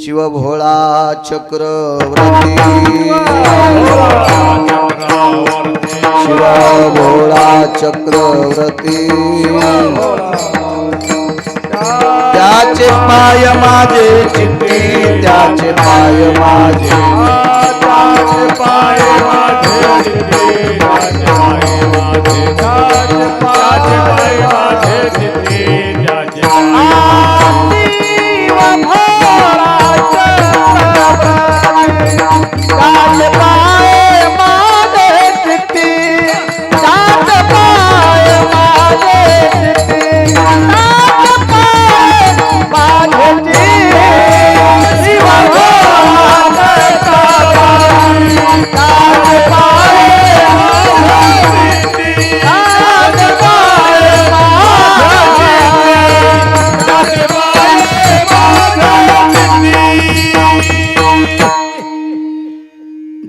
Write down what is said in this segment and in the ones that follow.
शिव भोळा चक्रवर्ती शिव भोळा चक्रवर्ती त्याचे पाय माझे चित्ती त्याचे पाय माझे पाय माझे चित्ती त्याचे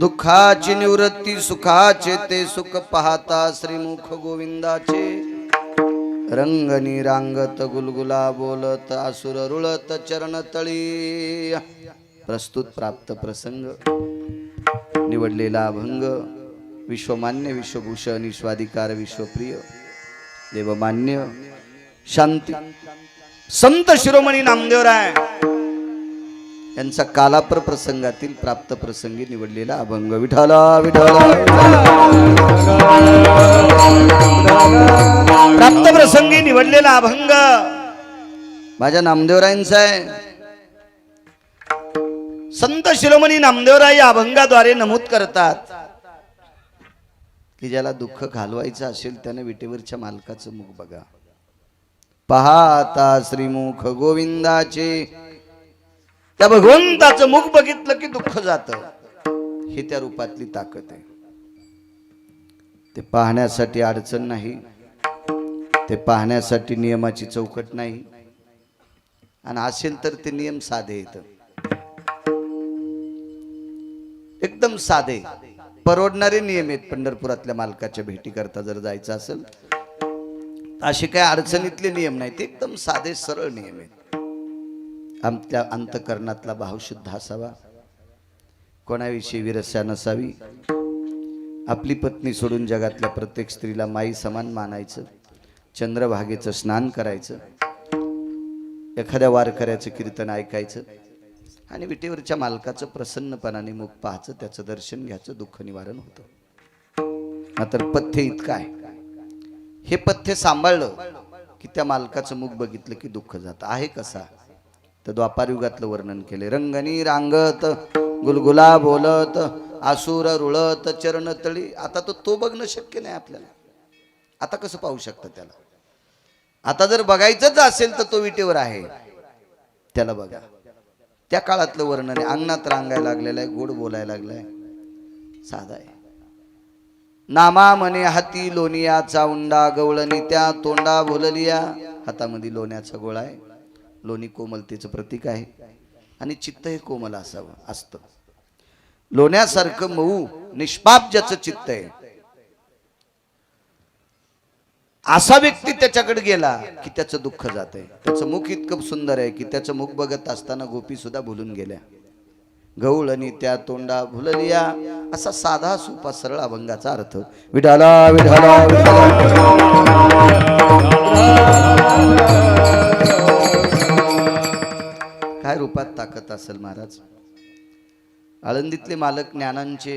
दुःखाची निवृत्ती सुखाचे ते सुख पाहता श्रीमुख गोविंदाचे रंगनी रांगत गुलगुला बोलत आसुर रुळत चरण तळी प्रस्तुत प्राप्त प्रसंग निवडलेला अभंग विश्वमान्य विश्वभूषण विश्वाधिकार विश्वप्रिय देवमान्य शांती संत शिरोमणी नामदेवराय यांचा कालापर प्रसंगातील प्राप्त प्रसंगी निवडलेला अभंग विठाला विठाला प्राप्त प्रसंगी निवडलेला अभंग माझ्या नामदेवरायांचा आहे. संत शिरोमणी नामदेवराय या अभंगाद्वारे नमूद करतात की ज्याला दुःख घालवायचं असेल त्याने विटेवरच्या मालकाचं मुख बघा. पाहता श्रीमुख गोविंदाचे त्या भगवंताचं मुख बघितलं की दुःख जात. ही त्या रूपातली ताकद आहे. ते पाहण्यासाठी अडचण नाही, ते पाहण्यासाठी नियमाची चौकट नाही, आणि असेल तर ते नियम साधे येत एकदम साधे परवडणारे नियम आहेत. पंढरपुरातल्या मालकाच्या भेटी करता जर जायचं असेल असे काय अडचणीतले नियम नाही, ते एकदम साधे सरळ नियम आहेत. आमच्या अंतकरणातला भाव शुद्ध असावा, कोणाविषयी विरस्या नसावी, आपली पत्नी सोडून जगातल्या प्रत्येक स्त्रीला माई समान मानायचं, चंद्रभागेचं स्नान करायचं, एखाद्या वारकऱ्याचं कीर्तन ऐकायचं आणि विटेवरच्या मालकाचं प्रसन्नपणाने मुख पाहायचं, त्याचं दर्शन घ्यायचं, दुःख निवारण होतं. मात्र पथ्य इतकं आहे, हे पथ्य सांभाळलं की त्या मालकाचं मुख बघितलं की दुःख जातं. आहे कसा तर द्वापार युगातलं वर्णन केले. रंगनी रांगत गुलगुला बोलत आसुर रुळत चरण तळी. आता तो बघणं शक्य नाही आपल्याला. आता कसं पाहू शकतं त्याला? आता जर बघायचंच असेल तर तो विटेवर आहे, त्याला बघा. त्या काळातलं वर्णन आहे. अंगणात रांगायला लागलेला आहे, गोड बोलायला लागलाय, साधा आहे. नामा म्हणे हाती लोणियाचा उंडा गवळणी त्या तोंडा भोललिया. हातामध्ये लोण्याचा गोळा आहे. लोणी कोमलतेचं प्रतीक आहे आणि चित्त हे कोमल असावं असतं. लोण्यासारखं मऊ निष्पाप ज्याचं चित्त आहे असा व्यक्ती त्याच्याकडे गेला की त्याचं दुःख जातंय. त्याचं मुख इतकं सुंदर आहे की त्याचं मुख बघत असताना गोपी सुद्धा भुलून गेल्या. गवळणी त्या तोंडा भुललिया असा साधा सोपा सरळ अभंगाचा अर्थ. विठाला विठाला काय रूपात ताकद असेल महाराज. आळंदीतले मालक ज्ञानांचे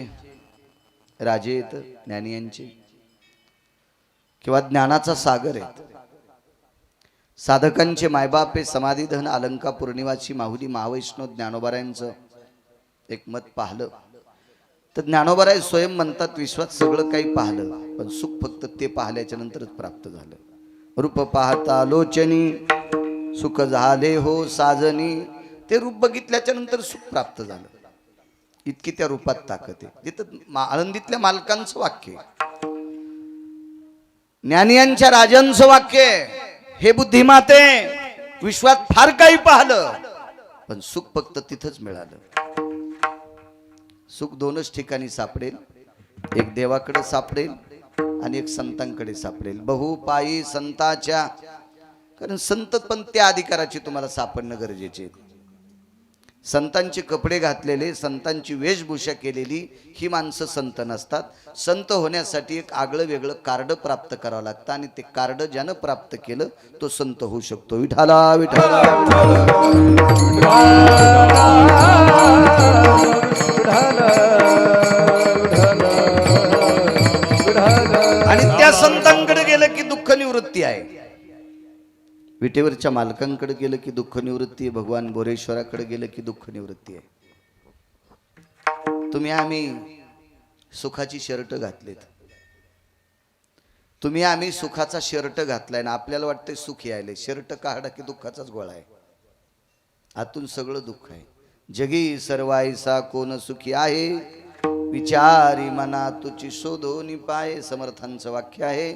राजे आहेत, ज्ञानियांचे किंवा ज्ञानाचा सागर आहेत. साधकांचे मायबाप हे समाधीधन अलंकापूर निवासी माहुली महावैष्णव ज्ञानोबारायांचं एक मत पाहलं तर ज्ञानोबाराय स्वयं म्हणतात विश्वात सगळं काही पाहलं पण सुख फक्त ते पाहिल्याच्या नंतरच प्राप्त झालं. रूप पाहता लोचनी सुख झाले हो साजनी. ते रूप बघितल्याच्या नंतर सुख प्राप्त झालं. इतकी त्या रूपात ताकद आहे. जिथं आळंदीतल्या मालकांचं वाक्य, ज्ञानियांच्या राजांचं वाक्य, हे बुद्धिमाते विश्वात फार काही पाहलं पण सुख फक्त तिथंच मिळालं. सुख दोनच ठिकाणी सापडेल, एक देवाकडे सापडेल आणि एक संतांकडे सापडेल. बहुपायी संताच्या, कारण संत पण त्या अधिकाराची तुम्हाला सापडणं गरजेचे. संतांचे कपडे घातलेले, संतांची वेशभूषा केलेली ही माणसं संत नसतात. संत होण्यासाठी एक आगळं वेगळं कार्ड प्राप्त करावं लागतं आणि ते कार्ड ज्यानं प्राप्त केलं तो संत होऊ शकतो. विठाला विठाला आणि त्या संतांकडे गेलं की दुःख निवृत्ती आहे. विटेवरच्या मालकांकडे गेलं की दुःख निवृत्ती आहे. भगवान बोरेश्वराकडे गेलं की दुःख निवृत्ती आहे. तुम्ही आम्ही सुखाची शर्ट घातलीत, तुम्ही आम्ही सुखाचा शर्ट घातलाय ना, आपल्याला वाटतंय सुख यायले. शर्ट काढा की दुःखाचाच गोळा आहे. आतून सगळं दुःख आहे. जगी सर्वायसा कोण सुखी आहे, विचारी मना तुची शोधोनी पाय. समर्थांचं वाक्य आहे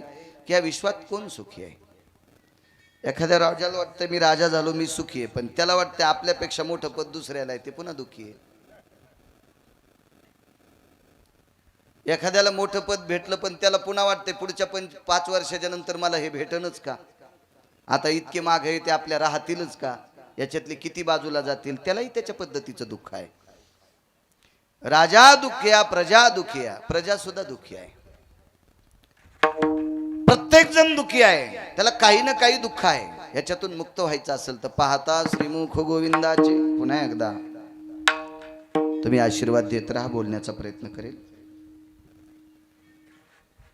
की या विश्वात कोण सुखी आहे. एखाद्या राजाला वाटतं मी राजा झालो मी सुखी आहे, पण त्याला वाटतं आपल्यापेक्षा मोठं पद दुसऱ्याला आहे, ते पुन्हा दुःखी आहे. एखाद्याला मोठं पद भेटलं पण त्याला पुन्हा वाटते पुढच्या 5 वर्षाच्या नंतर मला हे भेटणच का, आता इतके माग आहे ते आपल्या राहतीलच का, याच्यातले किती बाजूला जातील, त्यालाही त्याच्या पद्धतीचं दुःख आहे. राजा दुःखिया प्रजा दुःखिया, प्रजा सुद्धा दुःखी आहे. प्रत्येक जण दुःखी आहे, त्याला काही ना काही दुःख आहे. याच्यातून मुक्त व्हायचं असेल तर पाहता श्रीमुख गोविंदाचे पुन्हा एकदा तुम्ही आशीर्वाद देत राहा. बोलण्याचा प्रयत्न करेल.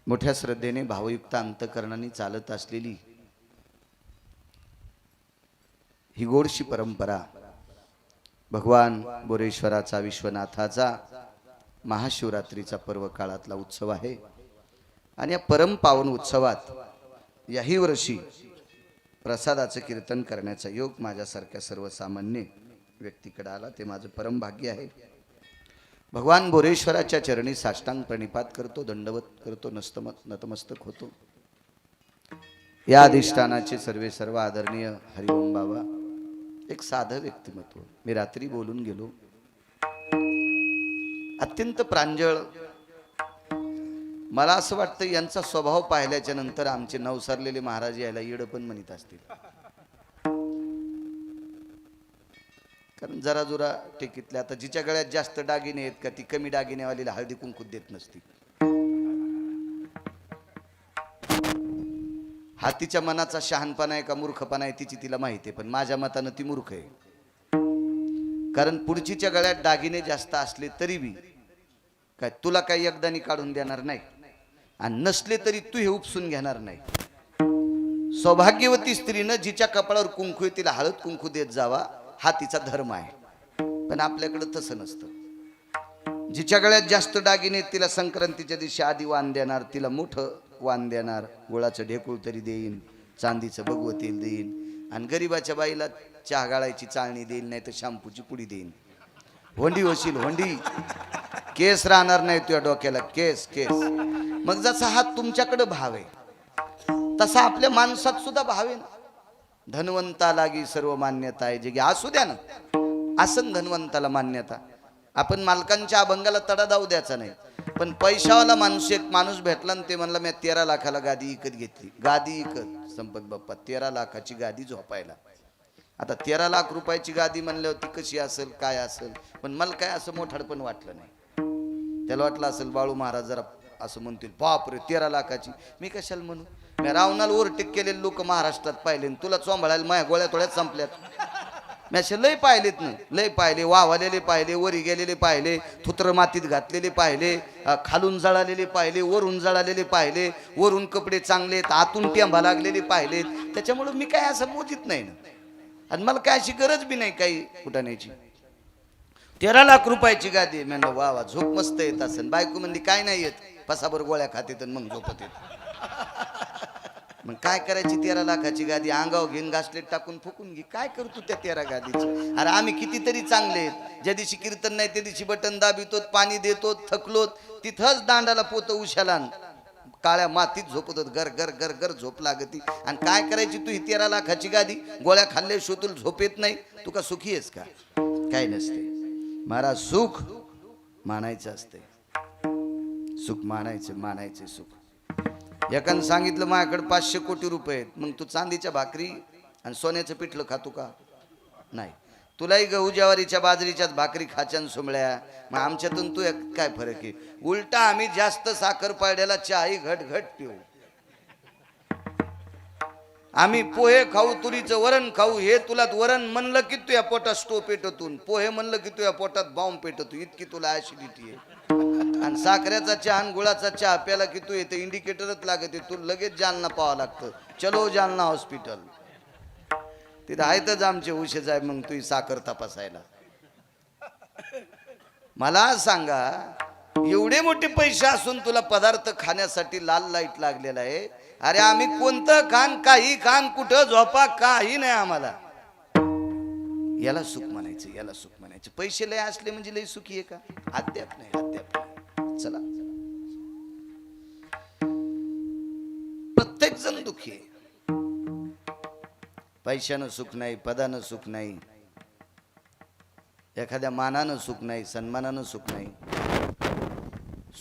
मोठ्या श्रद्धेने भावयुक्त अंतकरणाने चालत असलेली ही गोडशी परंपरा भगवान बोरेश्वराचा विश्वनाथाचा महाशिवरात्रीचा पर्व काळातला उत्सव आहे. आणि या परम पावन उत्सवात याही वर्षी प्रसादाचं कीर्तन करण्याचा योग माझ्यासारख्या सर्वसामान्य व्यक्तीकडे आला, ते माझं परम भाग्य आहे. भगवान बोरेश्वराच्या चरणी साष्टांग प्रणिपात करतो, दंडवत करतो, नतमस्तक होतो. या अधिष्ठानाचे सर्व आदरणीय हरिओम बाबा एक साधं व्यक्तिमत्व. मी रात्री बोलून गेलो, अत्यंत प्रांजळ. मला असं वाटतं यांचा स्वभाव पाहिल्याच्या नंतर आमचे नवसरलेले महाराज यायला येड पण म्हणत असतील, कारण जरा जुरा टेकीतले. आता जिच्या गळ्यात जास्त दागिने आहेत का ती कमी दागिनेवालीला हळदी कुंकू देत नसती. हा तिच्या मनाचा शहाणपणा आहे का मूर्खपणा आहे तिची तिला माहिती आहे, पण माझ्या मतानं ती मूर्ख आहे. कारण पुढचीच्या गळ्यात दागिने जास्त असले तरी बी काय तुला काही एकदानी काढून देणार नाही, आणि नसले तरी तू हे उपसून घेणार नाही. सौभाग्यवती स्त्रीनं जिच्या कपाळावर कुंकू आहे तिला हळद कुंकू देत जावा, हा तिचा धर्म आहे. पण आपल्याकडं तसं नसतं. जिच्या गळ्यात जास्त दागिने तिला संक्रांतीच्या दिवशी आधी वाण देणार, तिला मोठं वाण देणार, गुळाचं ढेकूळ तरी देईन, चांदीचं भगवतील देईन, आणि गरीबाच्या बाईला चहा गाळायची चाळणी देईल, नाही तर शॅम्पूची पुडी देईन. होंडी होशील होंडी, केस राहणार नाही तुझ्या डोक्याला, केस केस. मग जसा हा तुमच्याकडे भाव आहे तसा आपल्या माणसात सुद्धा भाव आहे ना. धनवंता लागी सर्व मान्यता आहे, जे की असू द्या ना, आसन धनवंताला मान्यता. आपण मालकांच्या अभंगाला तडा जाऊ द्यायचा नाही, पण पैशावाला एक माणूस भेटला आणि ते म्हणला मी 13 लाखाला गादी विकत घेतली. गादी विकत, संपत बाप्पा 13 लाखाची गादी झोपायला. आता 13 लाख रुपयाची गादी म्हणल्यावर ती कशी असेल काय असेल, पण मला काय असं मोठाडपण वाटलं नाही. त्याला वाटलं असेल बाळू महाराज जरा असं म्हणतील, बापरे 13 लाखाची, मी कशाला म्हणू. मी रावणाला ओव्हरटेक केलेले लोक महाराष्ट्रात पाहिले, तुला चोंबळायला माझ्या गोळ्या थोड्यात संपल्यात. मी असे लय पाहिलेत ना, लय पाहिले. वाहवालेले पाहिले, वरी गेलेले पाहिले, थुत्र मातीत घातलेले पाहिले, खालून जळालेले पाहिले, वरून जळालेले पाहिले, वरून कपडे चांगलेत आतून टेंबा लागलेले पाहिलेत. त्याच्यामुळे मी काय असं मोजीत नाही ना, आणि मला काय अशी गरज बी नाही काही कुठाण्याची. 13 लाख रुपयाची गादी. म्हणलं वा वा, झोप मस्त येत असेल. बायको म्हणली काय नाही येत, पसाभर गोळ्या खाते तर मग झोपत येत. मग काय करायची 13 लाखाची गादी, अंगावर घेऊन घासलेट टाकून फुकून घे. काय करतो त्या 13 गादीची. अरे आम्ही कितीतरी चांगले आहेत, ज्या दिवशी कीर्तन नाही त्या दिवशी बटन दाबितो, पाणी देतो, थकलो तिथंच दांडाला पोत उशाला काळ्या मातीत झोपत होत. गर गर गर गर झोप लागती. आणि काय करायची तू ही 13 लाखाची गादी, गोळ्या खाल्ले शोतूल झोप येत नाही, तू का सुखी आहेस का. काय नसते महाराज, सुख मानायचं असते. सुख मानायचे सुख. एकानं सांगितलं माझ्याकडे 500 कोटी रुपये आहेत, मग तू चांदीच्या भाकरी आणि सोन्याचं पिठलं खातो का. नाही, तुलाही गहू ज्वारीच्या बाजरीच्याच भाकरी खाच्यान सुमळ्या, मग आमच्यातून तू काय फरक आहे? उलटा आम्ही जास्त साखर पाड्याला चहाही घट घट पिऊ. आम्ही पोहे खाऊ, तुरीचं वरण खाऊ. हे तुला वरण म्हणलं की तुझ्या पोटात स्टो पेटतून, पोहे म्हणलं की तुझ्या पोटात बॉम्ब पेटतो, इतकी तुला ऍसिडिटी आहे. आणि साखरेचा चहा आणि गुळाचा चहा प्याला की तू येते इंडिकेटरच लागते, तू लगेच जालना पाहावं लागतं. चलो जालना हॉस्पिटल. तिथं आहेतच आमचे उशेच आहे मग तुझी साखर तपासायला. मला सांगा, एवढे मोठे पैसे असून तुला पदार्थ खाण्यासाठी लाल लाईट लागलेला आहे. अरे आम्ही कोणतं खान, काही खान, कुठं झोपा, काही नाही आम्हाला. याला सुख म्हणायचं, याला सुख म्हणायचं. पैसे लय असले म्हणजे लय सुखी आहे का? अद्याप नाही, अद्याप नाही. चला, प्रत्येक जण दुःखी आहे. पैशानं सुख नाही, पदानं सुख नाही, एखाद्या मानानं सुख नाही, सन्मानानं सुख नाही.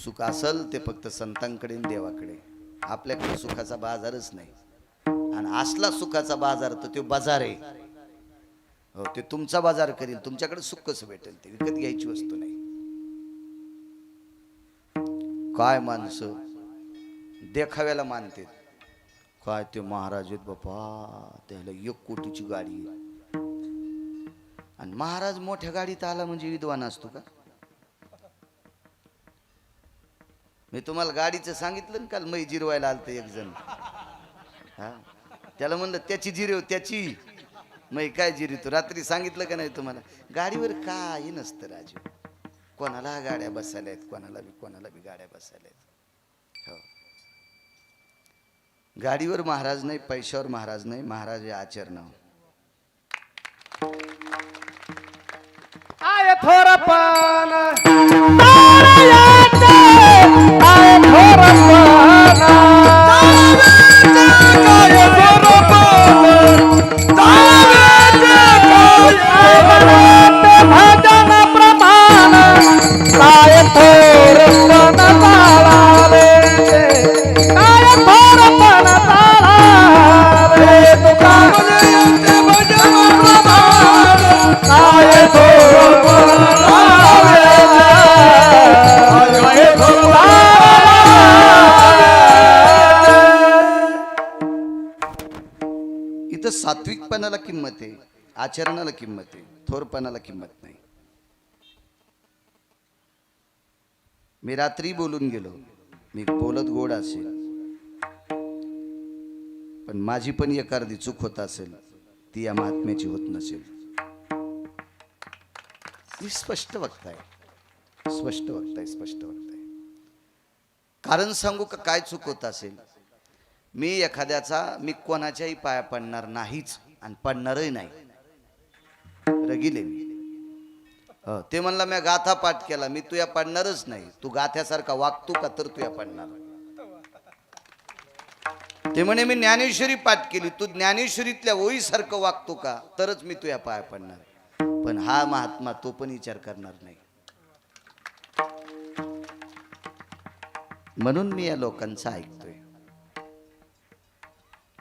सुख असल ते फक्त संतांकडे आणि देवाकडे. आपल्याकडे सुखाचा बाजारच नाही. आणि असला सुखाचा बाजार तर तो बाजार आहे. हो, ते तुमचा बाजार करील. तुमच्याकडे सुख कसं भेटेल? ते विकत घ्यायची वस्तू नाही. काय माणसं देखाव्याला मानते. काय ते महाराज आहेत बापा, त्याला 1 कोटीची गाडी आहे. आणि महाराज मोठ्या गाडीत आला म्हणजे विद्वान असतो का? मी तुम्हाला गाडीचं सांगितलं ना काल, मै जिरवायला आलतं एक जण. हा, त्याला म्हणलं त्याची जिरव, त्याची. मै काय जिरवतो? रात्री सांगितलं का नाही तुम्हाला? गाडीवर काही नसतं राजू. कोणाला गाड्या बसायला आहेत, कोणाला बी गाड्या बसायला आहेत. हो, गाडीवर महाराज नाही, पैशावर महाराज नाही. महाराज हे आचरणावर. आय थोरपण भजन प्रमाण काय थोरपण ताळावे, काय थोरपण ताळावे. तुका भजन प्रमाण काय थोरपण ताळावे, काय थोरपण. इथं सात्विकपणाला किंमत आहे, आचरणाला किंमत आहे, थोरपणाला किंमत नाही. मी रात्री बोलून गेलो, मी बोलत गोड असेल, पण माझी पण एक अर्धी चूक होत असेल, ती या महात्म्याची होत नसेल. मी स्पष्ट वक्ताय, स्पष्ट वक्ताय, स्पष्ट वक्ताय. कारण सांगू का काय चूक होत असेल? मी एखाद्याचा, मी कोणाच्याही पाया पडणार नाहीच आणि पडणारही नाही. रगिले मी. ते म्हणला मी गाथा पाठ केला, मी तुया पडणारच नाही. तू गाथ्यासारखा वागतो का तर तुया पडणार. ते म्हणे मी ज्ञानेश्वरी पाठ केली, तू ज्ञानेश्वरीतल्या ओळीसारखं वागतो का तरच मी तुया पाया पडणार. पण हा महात्मा तो पण विचार करणार नाही. म्हणून मी या लोकांचं ऐकतोय.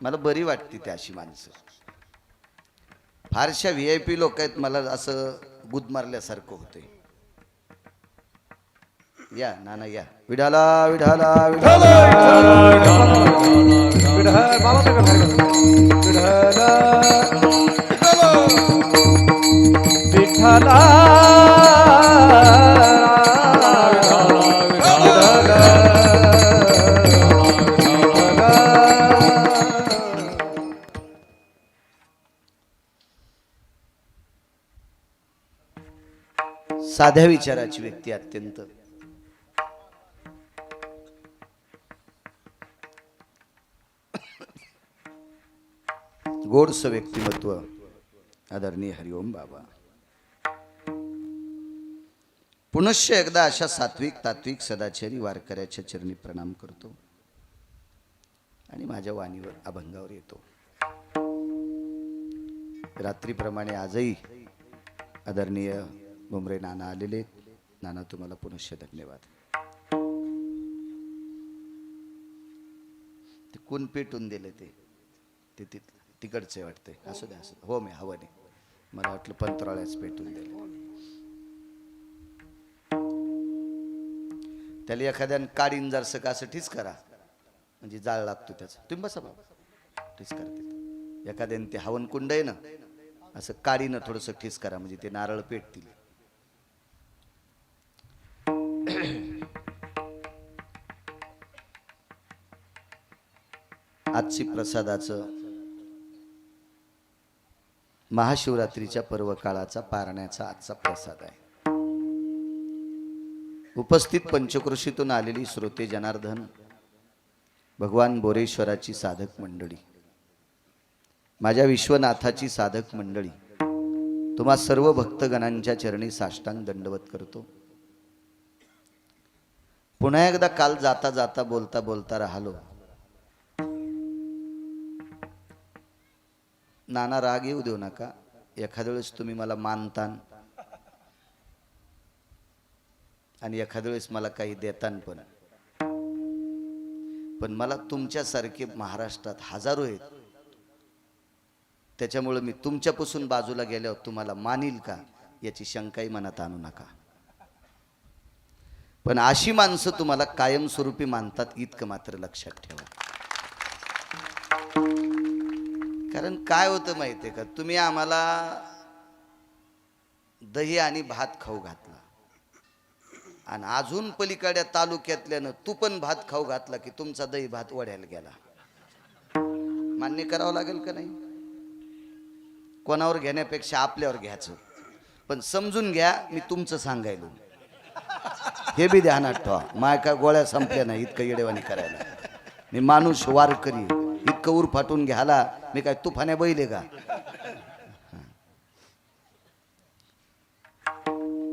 मला बरी वाटते त्या अशी माणसं. फारशा VIP लोक आहेत, मला असं गुद मारल्यासारखं होतंय. या नाना या. विठाला विठाला विठाला साध्या विचाराची व्यक्ती, अत्यंत गोडस व्यक्तिमत्व, आदरणीय हरिओम बाबा. पुनश्च एकदा अशा सात्विक तात्विक सदाचारी वारकऱ्याच्या चरणी प्रणाम करतो आणि माझ्या वाणीवर अभंगावर येतो. रात्रीप्रमाणे आजही आदरणीय मुंबरे नाना आलेले. नाना तुम्हाला पुनश्च धन्यवाद. ते कोण पेटून दिले ते तिकडचे वाटते. असू द्या, असू द्या. हो मी हवं नाही. मला वाटलं पंतराळ्याच पेटून दिले. त्याला एखाद्यानं काढीन जरसं का असं ठीच करा म्हणजे जाळ लागतो त्याचा. तुम्ही बसा बाबा ठीच करा तिथं. एखाद्याने ते हवन कुंड आहे ना असं काडीनं थोडंसं ठीच करा म्हणजे ते नारळ पेटतील. आजची प्रसादाचं महाशिवरात्रीच्या पर्व काळाचा पारण्याचा आजचा प्रसाद आहे. उपस्थित पंचक्रोशीतून आलेली श्रोते जनार्दन, भगवान बोरेश्वराची साधक मंडळी, माझ्या विश्वनाथाची साधक मंडळी, तुम्हा सर्व भक्तगणांच्या चरणी साष्टांग दंडवत करतो. पुन्हा एकदा काल जाता जाता बोलता बोलता राहिलो. नाना राग येऊ देऊ नका. एखाद्या वेळेस तुम्ही मला मानतान आणि एखाद्या वेळेस मला काही देतान पण मला तुमच्यासारखे महाराष्ट्रात हजारो आहेत. त्याच्यामुळे मी तुमच्यापासून बाजूला गेल्यावर तुम्हाला मानील का याची शंकाही मनात आणू नका. पण अशी माणसं तुम्हाला कायमस्वरूपी मानतात इतकं मात्र लक्षात ठेवा. कारण काय होतं माहितीये का, तुम्ही आम्हाला दही आणि भात खाऊ घातला आणि अजून पलीकडच्या तालुक्यातल्यानं तू पण भात खाऊ घातला की तुमचा दही भात वड्याला गेला. मान्य करावं लागेल का नाही? कोणावर घेण्यापेक्षा आपल्यावर घ्यायचं. पण समजून घ्या मी तुमचं सांगायलो, हे बी ध्यानात ठेवा. माय काय गोळ्या संपल्या नाही इतकं येडेवानी करायला. मी माणूस वारकरी, इतकं उर फाटून घ्याला मी काय तुफाने बैले का?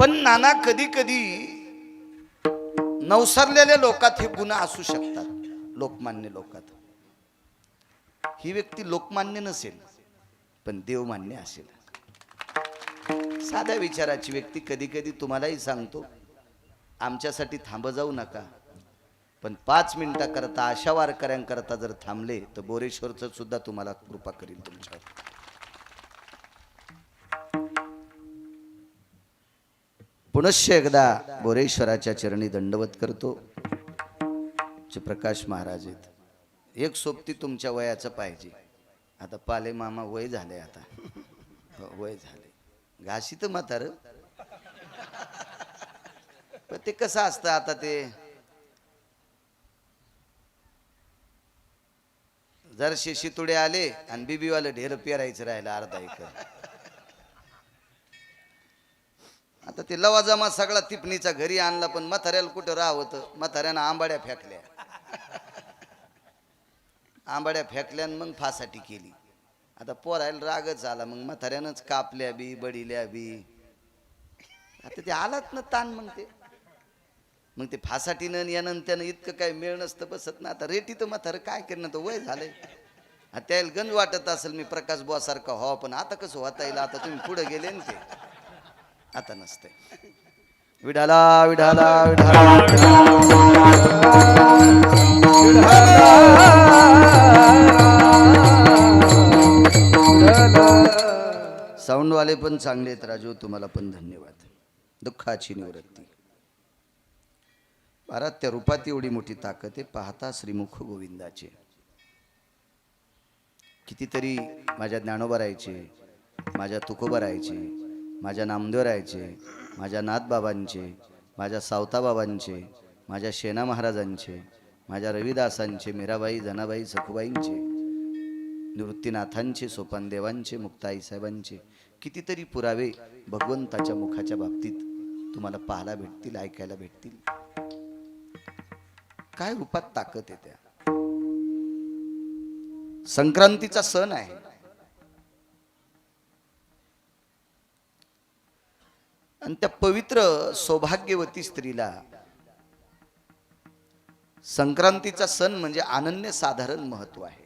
पण नाना कधी कधी नवसरलेल्या लोकात हे गुन्हा असू शकतात. लोकमान्य लोकात ही व्यक्ती लोकमान्य नसेल पण देवमान्य असेल. साध्या विचाराची व्यक्ती कधी कधी तुम्हालाही सांगतो आमच्यासाठी थांब जाऊ नका, पण 5 मिनिटाकरता अशा वारकऱ्यांकरता जर थांबले तर बोरेश्वरचं सुद्धा तुम्हाला कृपा करील तुमच्यावर. पुनश्च एकदा बोरेश्वराच्या चरणी दंडवत करतो. प्रकाश महाराज आहेत. एक सोबती तुमच्या वयाचं पाहिजे. आता पाले मामा वय झाले, आता वय झाले, घाशी तर म्हातार. पण ते कसं असतं आता ते जर शिशितुडे आले आणि बीबीवाले ढेर पेरायचं राहिलं अर्धा एकर. आता ते लवाजमा सगळा तिपणीचा घरी आणला पण म्हाताऱ्याला कुठं राहत. म्हाताऱ्यानं आंबाड्या फेकल्या, आंबाड्या फेकल्या मग फासाठी केली. आता पोरायला रागच आला, मग म्हाताऱ्यानंच कापल्या बी बडील्या बी. आता ते आलात ना ताण, मग ते फासाटीनं यानं त्यानं इतकं काय मिळ नसतं बसत ना. आता रेटी तर म्हातारं काय करणं, तर वय झालंय. त्याला गंज वाटत असेल मी प्रकाश बुवा सारखा हो, पण आता कसं होता येईल. आता तुम्ही पुढे गेले ना ते आता नसते. विढाला विढाला साऊंडवाले पण चांगले आहेत राजू, तुम्हाला पण धन्यवाद. दुःखाची निवृत्ती. भारत त्या रूपात एवढी मोठी ताकद आहे. पाहता श्रीमुख गोविंदाचे. कितीतरी माझ्या ज्ञानोबा राहायचे, माझ्या तुकोबा राहायचे, माझ्या नामदेव राहायचे, माझ्या नाथबाबांचे, माझ्या सावताबाबांचे, माझ्या शेना महाराजांचे, माझ्या रविदासांचे, मीराबाई, जनाबाई, सखुबाईंचे, निवृत्तीनाथांचे, सोपानदेवांचे, मुक्ताई साहेबांचे कितीतरी पुरावे भगवंताच्या मुखाच्या बाबतीत तुम्हाला पाहायला भेटतील, ऐकायला भेटतील. काय रूपात ताकद आहे त्या. संक्रांतीचा सण आहे. आणि त्या पवित्र सौभाग्यवती स्त्रीला संक्रांतीचा सण म्हणजे अनन्यसाधारण महत्व आहे.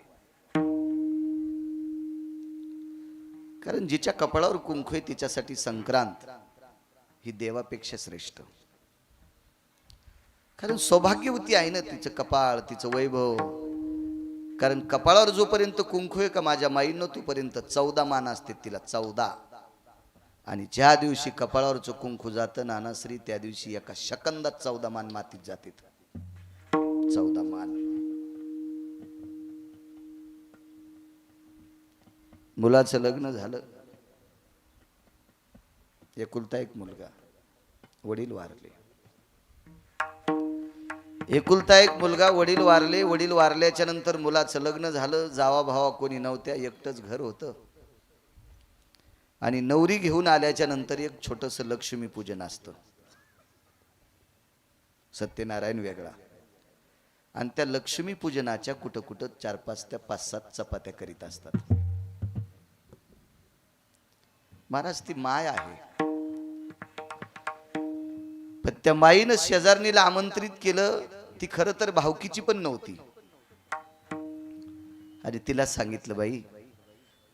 कारण जिच्या कपाळावर कुंकू आहे तिच्यासाठी संक्रांत ही देवापेक्षा श्रेष्ठ. कारण सौभाग्यवती आहे ना, तिचं कपाळ, तिचं वैभव. कारण कपाळावर जोपर्यंत कुंकू आहे का माझ्या माईनं तोपर्यंत 14 मान असते तिला. 14 आणि ज्या दिवशी कपाळावरचं कुंकू जातं नानाश्री त्या दिवशी एका सेकंदात 14 मान मातीत जाते. 14 मान. मुलाचं लग्न झालं. एकुलता एक मुलगा, वडील वारले. एकुलता एक मुलगा, वडील वारले. वडील वारल्याच्या नंतर मुलाचं लग्न झालं. जावा भावा कोणी नव्हत्या, एकटंच घर होतं. आणि नवरी घेऊन आल्याच्या नंतर एक छोटंसं लक्ष्मीपूजन असतं. सत्यनारायण वेगळा. आणि त्या लक्ष्मीपूजनाच्या कुठं कुठं 4-5 त्या 5-7 चपात्या करीत असतात. महाराज ती माय आहे. पण त्या माईनं शेजारणीला आमंत्रित केलं. ती खरं तर भावकीची पण नव्हती. आणि तिला सांगितलं बाई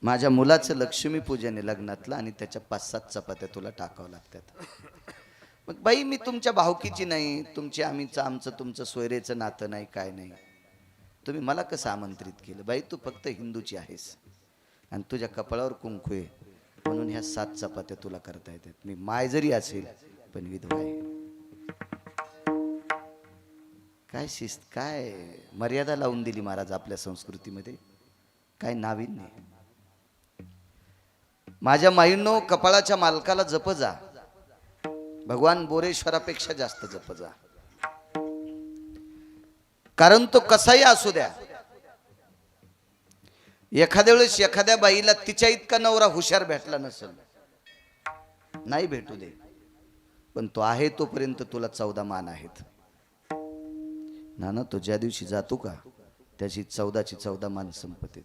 माझ्या मुलाचं लक्ष्मीपूजन आहे लग्नातलं आणि त्याच्या 5-7 चपात्या तुला टाकावं लागतात. मग बाई मी तुमच्या भावकीची नाही, तुमची आमचं तुमचं सोयरेचं नातं नाही, काय नाही, तुम्ही मला कसं आमंत्रित केलं. बाई तू फक्त हिंदूची आहेस आणि तुझ्या कपाळावर कुंकू आहे म्हणून ह्या 7 चपात्या तुला करता येतात. मी माय जरी असेल पण विधवा आहे. काय शिस्त, काय मर्यादा लावून दिली महाराज आपल्या संस्कृतीमध्ये. काय नाविन्य. माझ्या माईंनो कपाळाच्या मालकाला जप जा. भगवान बोरेश्वरापेक्षा जास्त जप जा. कारण तो कसाही असू द्या. एखाद्या वेळेस एखाद्या बाईला तिच्या इतका नवरा हुशार भेटला नसेल, नाही भेटू दे, पण तो आहे तोपर्यंत तुला 14 मान आहेत. नाना तो ज्या दिवशी जातो का त्याची 14ची 14 मान संपत्तीत.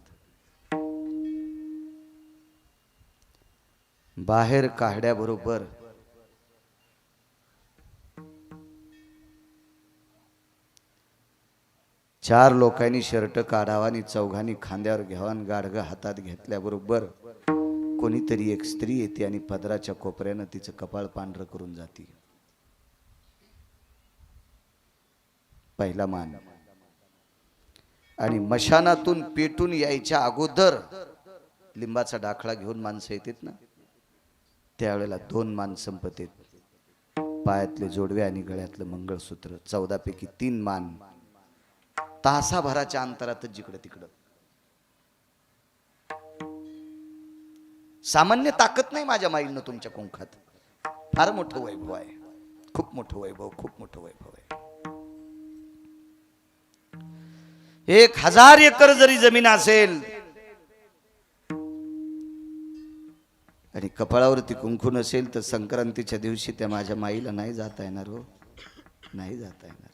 बाहेर काढ्याबरोबर चार लोकांनी शर्ट काढावा आणि चौघांनी खांद्यावर घ्यावा आणि गाडगं हातात घेतल्याबरोबर कोणीतरी एक स्त्री येते आणि पदराच्या कोपऱ्यानं तिचं कपाळ पांढरं करून जाते. पहिला मान. आणि मशानातून पेटून यायच्या अगोदर लिंबाचा डाखळा घेऊन माणसं येतात ना, त्यावेळेला 2 मान संपतेत. पायातले जोडवे आणि गळ्यातलं मंगळसूत्र. 14 पैकी 3 मान तासाभराच्या अंतरातच जिकडं तिकडं. सामान्य ताकद नाही माझ्या माईनं तुमच्या कुंखात. फार मोठं वैभव आहे. खूप मोठं वैभव, खूप मोठं वैभव आहे. 1000 एकर जरी जमीन असेल आणि कपाळावरती कुंकू नसेल तर संक्रांतीच्या दिवशी त्या माझ्या माईला नाही जाता येणार. हो, नाही जाता येणार.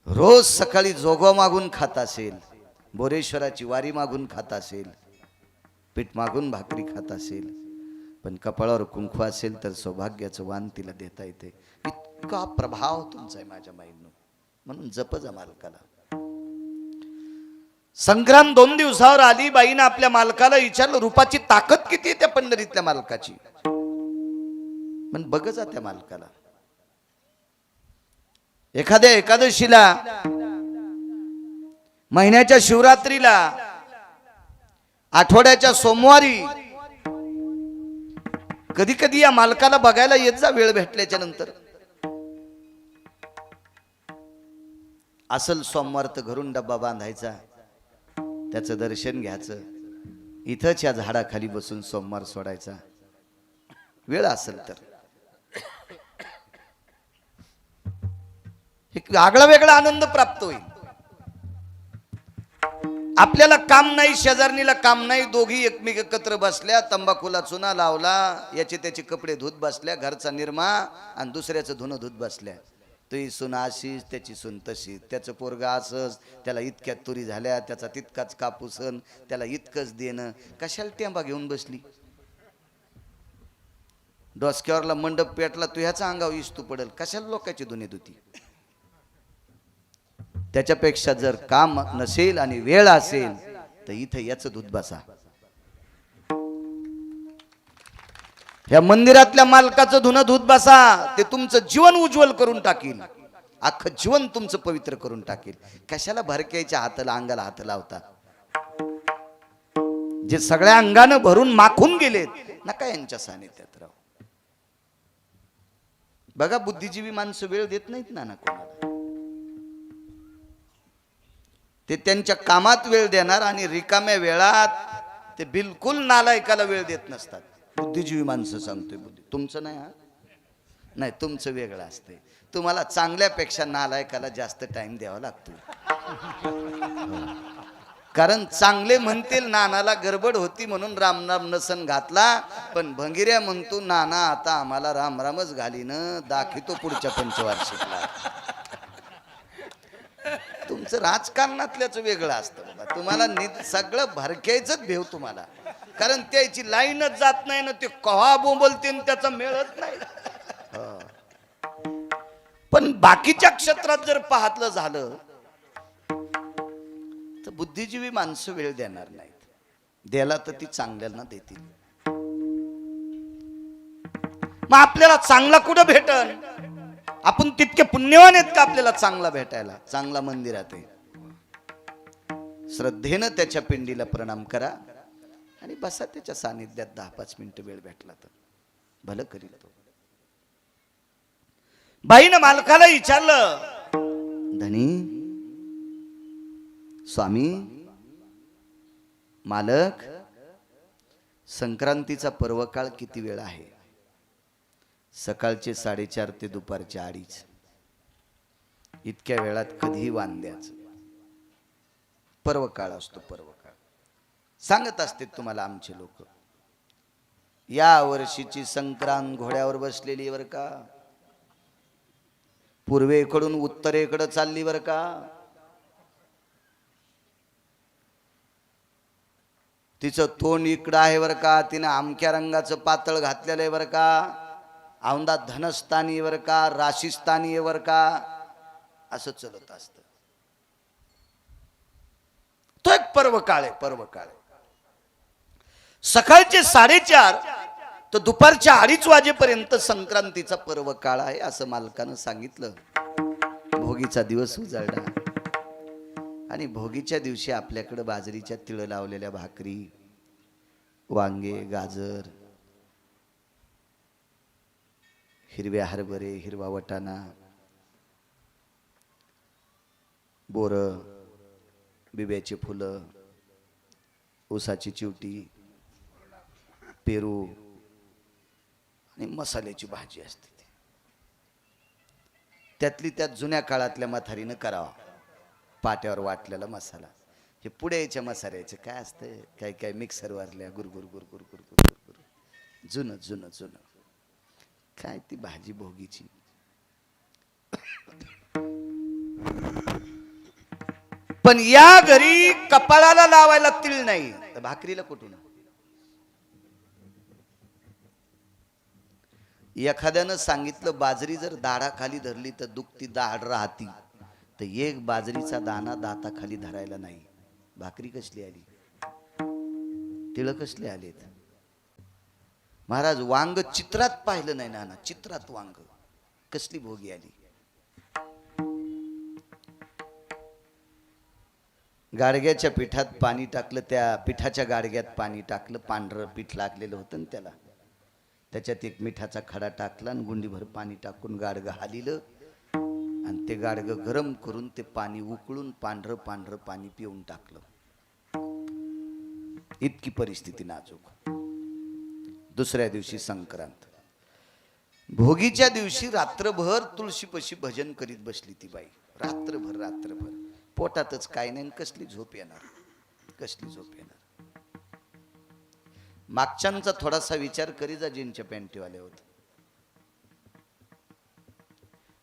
रोज सकाळी जोगवा मागून खात असेल, बोरेश्वराची वारी मागून खात असेल, पीठ मागून भाकरी खात असेल, पण कपाळावर कुंकू असेल तर सौभाग्याचं वाण तिला देता येते. इतका प्रभाव तुमचा आहे माझ्या माईंनो. म्हणून जप जा मालकाला. संक्रांत 2 दिवसावर आली. बाईनं आपल्या मालकाला विचारलं रूपाची ताकद किती आहे त्या पंढरीतल्या मालकाची. पण बघ जा त्या मालकाला. एखाद्या एकादशीला, महिन्याच्या शिवरात्रीला, आठवड्याच्या सोमवारी कधी कधी या मालकाला बघायला येत जा वेळ भेटल्याच्या नंतर. असल सोमवार तर घरून डब्बा बांधायचा, त्याचं दर्शन घ्यायचं, इथंच या झाडाखाली बसून सोमवार सोडायचा. वेळ असेल तर एक आगळा वेगळा आनंद प्राप्त होईल. आपल्याला काम नाही, शेजारणीला काम नाही, दोघी एकमेक एकत्र बसल्या, तंबाखूला चुना लावला, याचे त्याचे कपडे धुत बसल्या, घरचा निरमा आणि दुसऱ्याचं धुणं धुत बसल्या. तुही सून अशीच, त्याची सून तशीच, त्याचं पोरगा असंच, त्याला इतक्यात तुरी झाल्या, त्याचा तितकाच कापूसन, त्याला इतकंच देणं. कशाला टेंबा घेऊन बसली. डोसक्यावरला मंडप पेटला, तू ह्याचा अंगावर इस्तू पडेल, कशाला लोकांची धुणी धुती. त्याच्यापेक्षा जर काम नसेल आणि वेळ असेल तर इथं याचं दूध बसा. या मंदिरातल्या मालकाचं धुणं दूध बसा. ते तुमचं जीवन उज्ज्वल करून टाकील, अख्खं जीवन तुमचं पवित्र करून टाकेल. कशाला भरक्याच्या हाताला अंगाला हात लावता. जे सगळ्या अंगानं भरून माखून गेलेत नका यांच्या सानिध्यात राहू. बघा बुद्धिजीवी माणसं वेळ देत नाहीत ना कोणाला. ते त्यांच्या कामात वेळ देणार आणि रिकाम्या वेळात ते बिलकुल नालायकाला वेळ देत नसतात. बुद्धिजीवी माणसं सांगतोय बुद्धी तुमचं नाही. हा नाही तुमचं वेगळं असते. तुम्हाला चांगल्यापेक्षा नालायकाला जास्त टाइम द्यावा लागतो. कारण चांगले म्हणतील नानाला गडबड होती म्हणून राम राम नसन घातला, पण भंगिऱ्या म्हणतो नाना आता आम्हाला राम रामच घालीन दाखवतो पुढच्या पंचवार्षिकला. तुमचं राजकारणातल्याच वेगळं असतं बाबा. तुम्हाला सगळं भरक्यायचंच भेव तुम्हाला. कारण त्याची लाईनच जात नाही ना. ते कव्हा बोंबलते त्याचा मेळच नाही. पण बाकीच्या क्षेत्रात जर पाहतलं झालं तर बुद्धिजीवी माणसं वेळ देणार नाहीत. द्यायला तर ती चांगल्याला देतील. मग आपल्याला चांगला कुठं भेटल? आपण तितके पुण्यवान आहेत का आपल्याला चांगला भेटायला? चांगला मंदिरात आहे. श्रद्धेनं त्याच्या पिंडीला प्रणाम करा आणि बसा त्याच्या सानिध्यात 10-5 मिनिटं वेळ भेटला तर भलं करील तो. बाईनं मालकाला विचारलं, धनी स्वामी मालक संक्रांतीचा पर्वकाळ किती वेळ आहे? सकाळचे 4:30 ते दुपारचे 2:30. इतक्या वेळात कधीही वाण द्यायचं. पर्वकाळ असतो पर्वकाळ. सांगत असते तुम्हाला आमचे लोक. या वर्षीची संक्रांत घोड्यावर बसलेली बर का, पूर्वेकडून उत्तरेकडे चालली बर का. तिचं तोंड इकडं आहे बर का. तिनं आमक्या रंगाचं पातळ घातलेलं आहे बर का. औंधा धनस्थानी वर का, राशीस्थानी वर का, असं चलत असत. तो एक पर्वकाळ आहे. पर्वकाळ सकाळचे 4:30 तर दुपारच्या 2:30 वाजेपर्यंत संक्रांतीचा पर्वकाळ आहे असं मालकानं सांगितलं. भोगीचा दिवस उजाडला आणि भोगीच्या दिवशी आपल्याकडे बाजरीच्या तिळ लावलेल्या भाकरी, वांगे, गाजर, हिरव्या हरभरे, हिरवा वटाणा, बोर, बिब्याची फुलं, ऊसाची चिवटी, पेरू आणि मसाल्याची भाजी असते. त्यातली त्यात जुन्या काळातल्या म्हातारीनं करावा पाट्यावर वाटलेला मसाला. हे पुढ्याच्या मसाल्याचं काय असतं, काय काय मिक्सर वारल्या गुरगुर गुरगुर गुरगुर गुरगुर जुनं जुनं जुनं काय ती भाजी भोगीची. पण या घरी कपाळाला लावायला तीळ नाही तर भाकरीला कुठून? एखाद्यानं सांगितलं बाजरी जर दाढाखाली धरली तर दुखती दाढ राहती, तर एक बाजरीचा दाना दाताखाली धरायला नाही. भाकरी कसली आली? तिळ कसले आलेत? महाराज वांग चित्रात पाहिलं नाही नाना, चित्रात वांग कसली भोगी आली. गाडग्याच्या पिठात पाणी टाकलं, त्या पिठाच्या गाडग्यात पाणी टाकलं, पांढरं पीठ लागलेलं होतं ना त्याला, त्याच्यात एक मिठाचा खडा टाकला आणि गुंडीभर पाणी टाकून गाडगं हालिलं आणि ते गाडगं गरम करून ते पाणी उकळून पांढरं पांढरं पाणी पिऊन टाकलं. इतकी परिस्थिती नाजूक. दुसऱ्या दिवशी संक्रांत. भोगीच्या दिवशी रात्रभर तुळशीपाशी भजन करीत बसली ती बाई. रात्रभर रात्रभर पोटातच काय नाही, कसली झोप येणार, कसली झोप येणार. मागच्यांचा थोडासा विचार करी जा. जीनच्या पॅन्टीवाले होत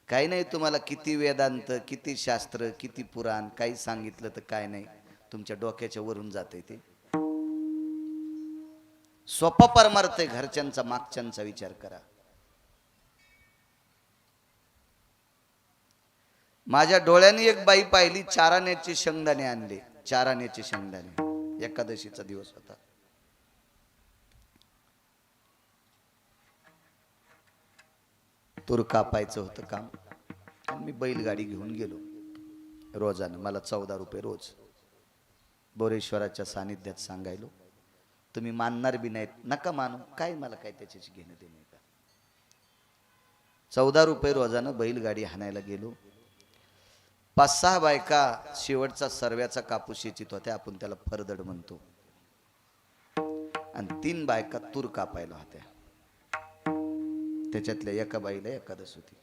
काही नाही. तुम्हाला किती वेदांत, किती शास्त्र, किती पुराण काही सांगितलं तर काय नाही, तुमच्या डोक्याच्या वरून जाते ते. सोपा परमार्थ आहे. घरच्यांचा मागच्यांचा विचार करा. माझ्या डोळ्याने एक बाई पाहिली, 4 आण्याचे शेंगदाणे आणले. 4 आण्याचे शेंगदाणे. एकादशीचा दिवस होता. तूर कापायचं होतं काम आणि मी बैलगाडी घेऊन गेलो. रोजानं मला 14 रुपये रोज बोरेश्वराच्या सानिध्यात सांगायलो. तुम्ही मानणार बी नाहीत, नका मानू, काय मला काय त्याच्याशी घेणं देणं आहे का. 14 रुपये रोजानं बैलगाडी हाणायला गेलो. 5-6 बायका शेवटचा सर्व्याचा कापूस येचित होत्या, आपण त्याला फरदड म्हणतो, आणि 3 बायका तूर कापायला होत्या. त्याच्यातल्या एका बाईला एकादश होती.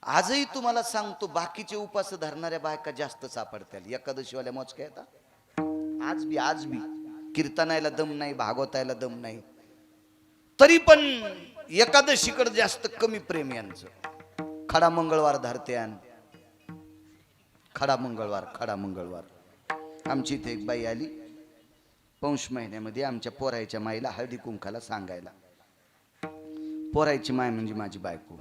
आजही तुम्हाला सांगतो, बाकीचे उपास धरणाऱ्या बायका जास्त सापडतील, एकादशीवाल्या मोजक्या येतात. आज बी कीर्तनायला दम नाही, भागवतायला दम नाही, तरी पण एकादशीकडे जास्त कमी प्रेम यांचं. खडा मंगळवार धरत्यान, खडा मंगळवार. आमची इथे एक बाई आली पौष महिन्यामध्ये आमच्या पोरायच्या माईला हळदी कुंकाला सांगायला. पोरायची माय म्हणजे माझी बायको.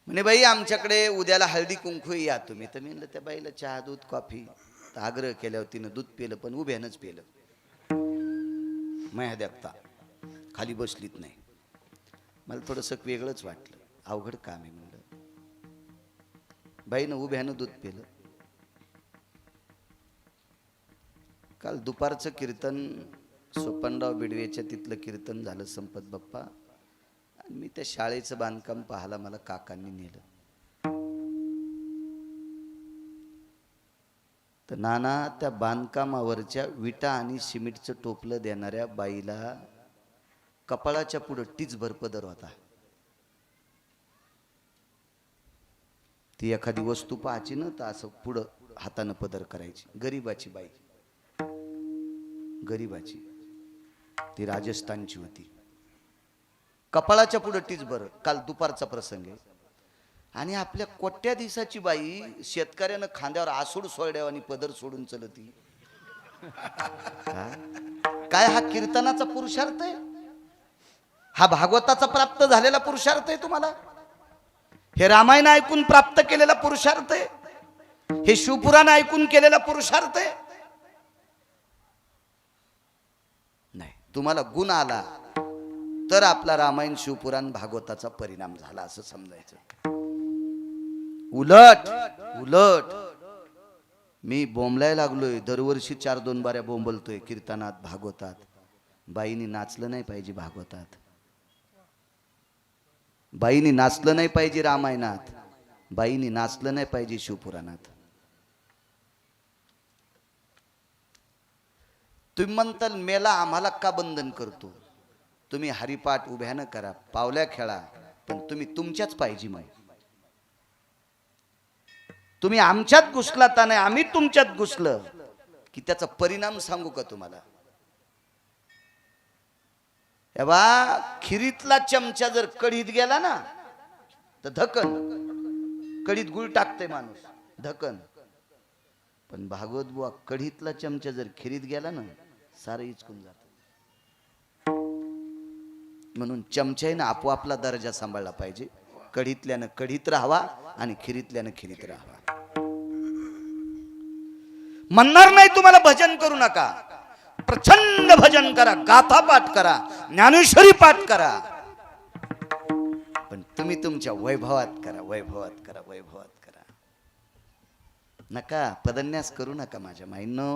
म्हणे बाई आमच्याकडे उद्याला हळदी कुंकू या तुम्ही. तर मी म्हणलं त्या बाईला चहा दूध कॉफी आग्रह केल्यावर तिनं दूध पिलं, पण उभ्यानंच पिलं. माया देखता खाली बसलीत नाही. मला थोडंसं वेगळंच वाटलं, अवघड काम आहे म्हणलं. बाईनं उभ्यानं दूध पिलं. काल दुपारचं कीर्तन सोपनराव बिडवेच्या तिथलं कीर्तन झालं संपत बाप्पा, आणि मी त्या शाळेचं बांधकाम पाहायला मला काकांनी नेलं. तर नाना त्या बांधकामावरच्या विटा आणि सिमेंटचं टोपलं देणाऱ्या बाईला कपाळाच्या पुढं टीचभर पदर होता. ती एखादी वस्तू पाहायची ना तर असं पुढं हातानं पदर करायची. गरीबाची बाई, गरीबाची, ती राजस्थानची होती. कपाळाच्या पुढं टीचभर. काल दुपारचा प्रसंग आहे. आणि आपल्या कोट्या दिवसाची बाई शेतकऱ्यानं खांद्यावर आसूड सोडल्यावर आणि पदर सोडून चलती. काय हा कीर्तनाचा पुरुषार्थ आहे? हा भागवताचा प्राप्त झालेला पुरुषार्थ आहे तुम्हाला? हे रामायण ऐकून प्राप्त केलेला पुरुषार्थ आहे? हे शिवपुराण ऐकून केलेला पुरुषार्थ आहे? नाही. तुम्हाला गुण आला तर आपला रामायण शिवपुराण भागवताचा परिणाम झाला असं समजायचं. उलट मी बोंबलाय लागलोय, दरवर्षी 4-2 बाऱ्या बोंबलतोय कीर्तनात भागवतात. बाईनी नाचलं नाही पाहिजे भागवतात, बाईनी नाचलं नाही पाहिजे रामायणात, बाईनी नाचलं नाही पाहिजे शिवपुराणात. तुम्ही म्हणताल मेला आम्हाला का बंधन करतो? तुम्ही हरिपाठ उभ्यानं करा, पावल्या खेळा, पण तुम्ही तुमच्याच पाहिजे. मग तुम्ही आमच्यात घुसलात नाही, आम्ही तुमच्यात घुसलं की त्याचा परिणाम सांगू का तुम्हाला? बा खिरीतला चमचा जर कढीत गेला ना तर धकन, कढीत गुळ टाकते माणूस, धकन. पण भागवत बुवा कढीतला चमचा जर खिरीत गेला ना सारं इचकून जात. म्हणून चमच्यानं आपोआपला दर्जा सांभाळला पाहिजे. कढीतल्यानं कढीत राहावा आणि खिरीतल्यानं खिरीत राहावा. म्हणणार नाही तुम्हाला भजन करू नका, प्रचंड भजन करा, गाथा पाठ करा, ज्ञानेश्वरी पाठ करा, पण तुम्ही तुमच्या वैभवात करा, वैभवात करा, वैभवात करा. नका पदन्यास करू नका माझ्या माईंनो,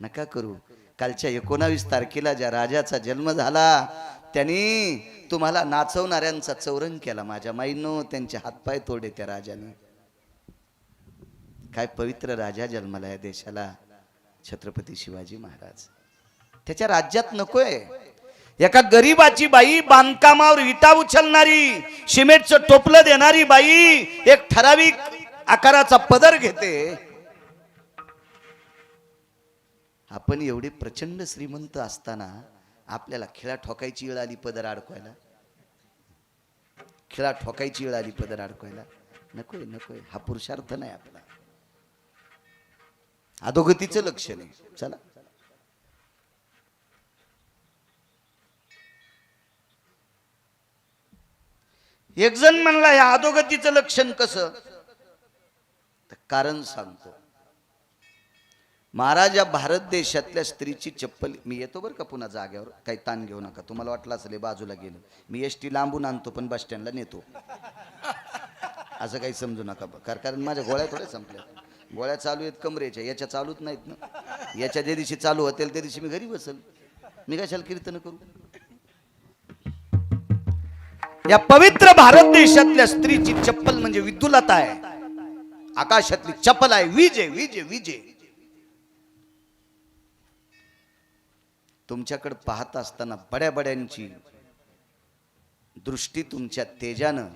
नका करू. कालच्या 19 तारखेला ज्या राजाचा जन्म झाला त्यांनी तुम्हाला नाचवणाऱ्यांचा चौरंग केला माझ्या माईंनो, त्यांचे हातपाय तोडे त्या राजाने. काय पवित्र राजा जन्माला या देशाला, छत्रपती शिवाजी महाराज. त्याच्या राज्यात नकोय एका गरीबाची बाई, बांधकामावर विटा उचलणारी, सिमेंटचं टोपलं देणारी बाई एक ठराविक आकाराचा पदर घेते. आपण एवढे प्रचंड श्रीमंत असताना आपल्याला खिळा ठोकायची वेळ आली पदर अडकवायला, खिळा ठोकायची वेळ आली पदर अडकवायला. नकोय, नकोय. हा पुरुषार्थ नाही आपला, अधोगतीचं लक्षण आहे. चला एक जण म्हणला या अधोगतीचं लक्षण कसं? तर कारण सांगतो. महाराज या भारत देशातल्या स्त्रीची चप्पल, मी येतो बरं का पुन्हा जाग्यावर, काही ताण घेऊ नका. तुम्हाला वाटलं असेल बाजूला गेलो, मी एसटी लांबून आणतो पण बस स्टँडला नेतो. असं काही समजू नका कारण माझ्या गोळ्या थोड्या संपल्या. गोळ्या चालू आहेत कमरेच्या, याच्या चालूच नाहीत ना. याच्या ज्या दिवशी चालू होतील त्या दिवशी मी घरी बसल. मी कशाला कीर्तन करू. या पवित्र भारत देशातल्या स्त्रीची चप्पल म्हणजे विद्युलता आहे. आकाशातली चप्पल आहे. विजे विजे विजे. तुमच्याकडे पाहत असताना बड्या बड्यांची दृष्टी तुमच्या तेजानं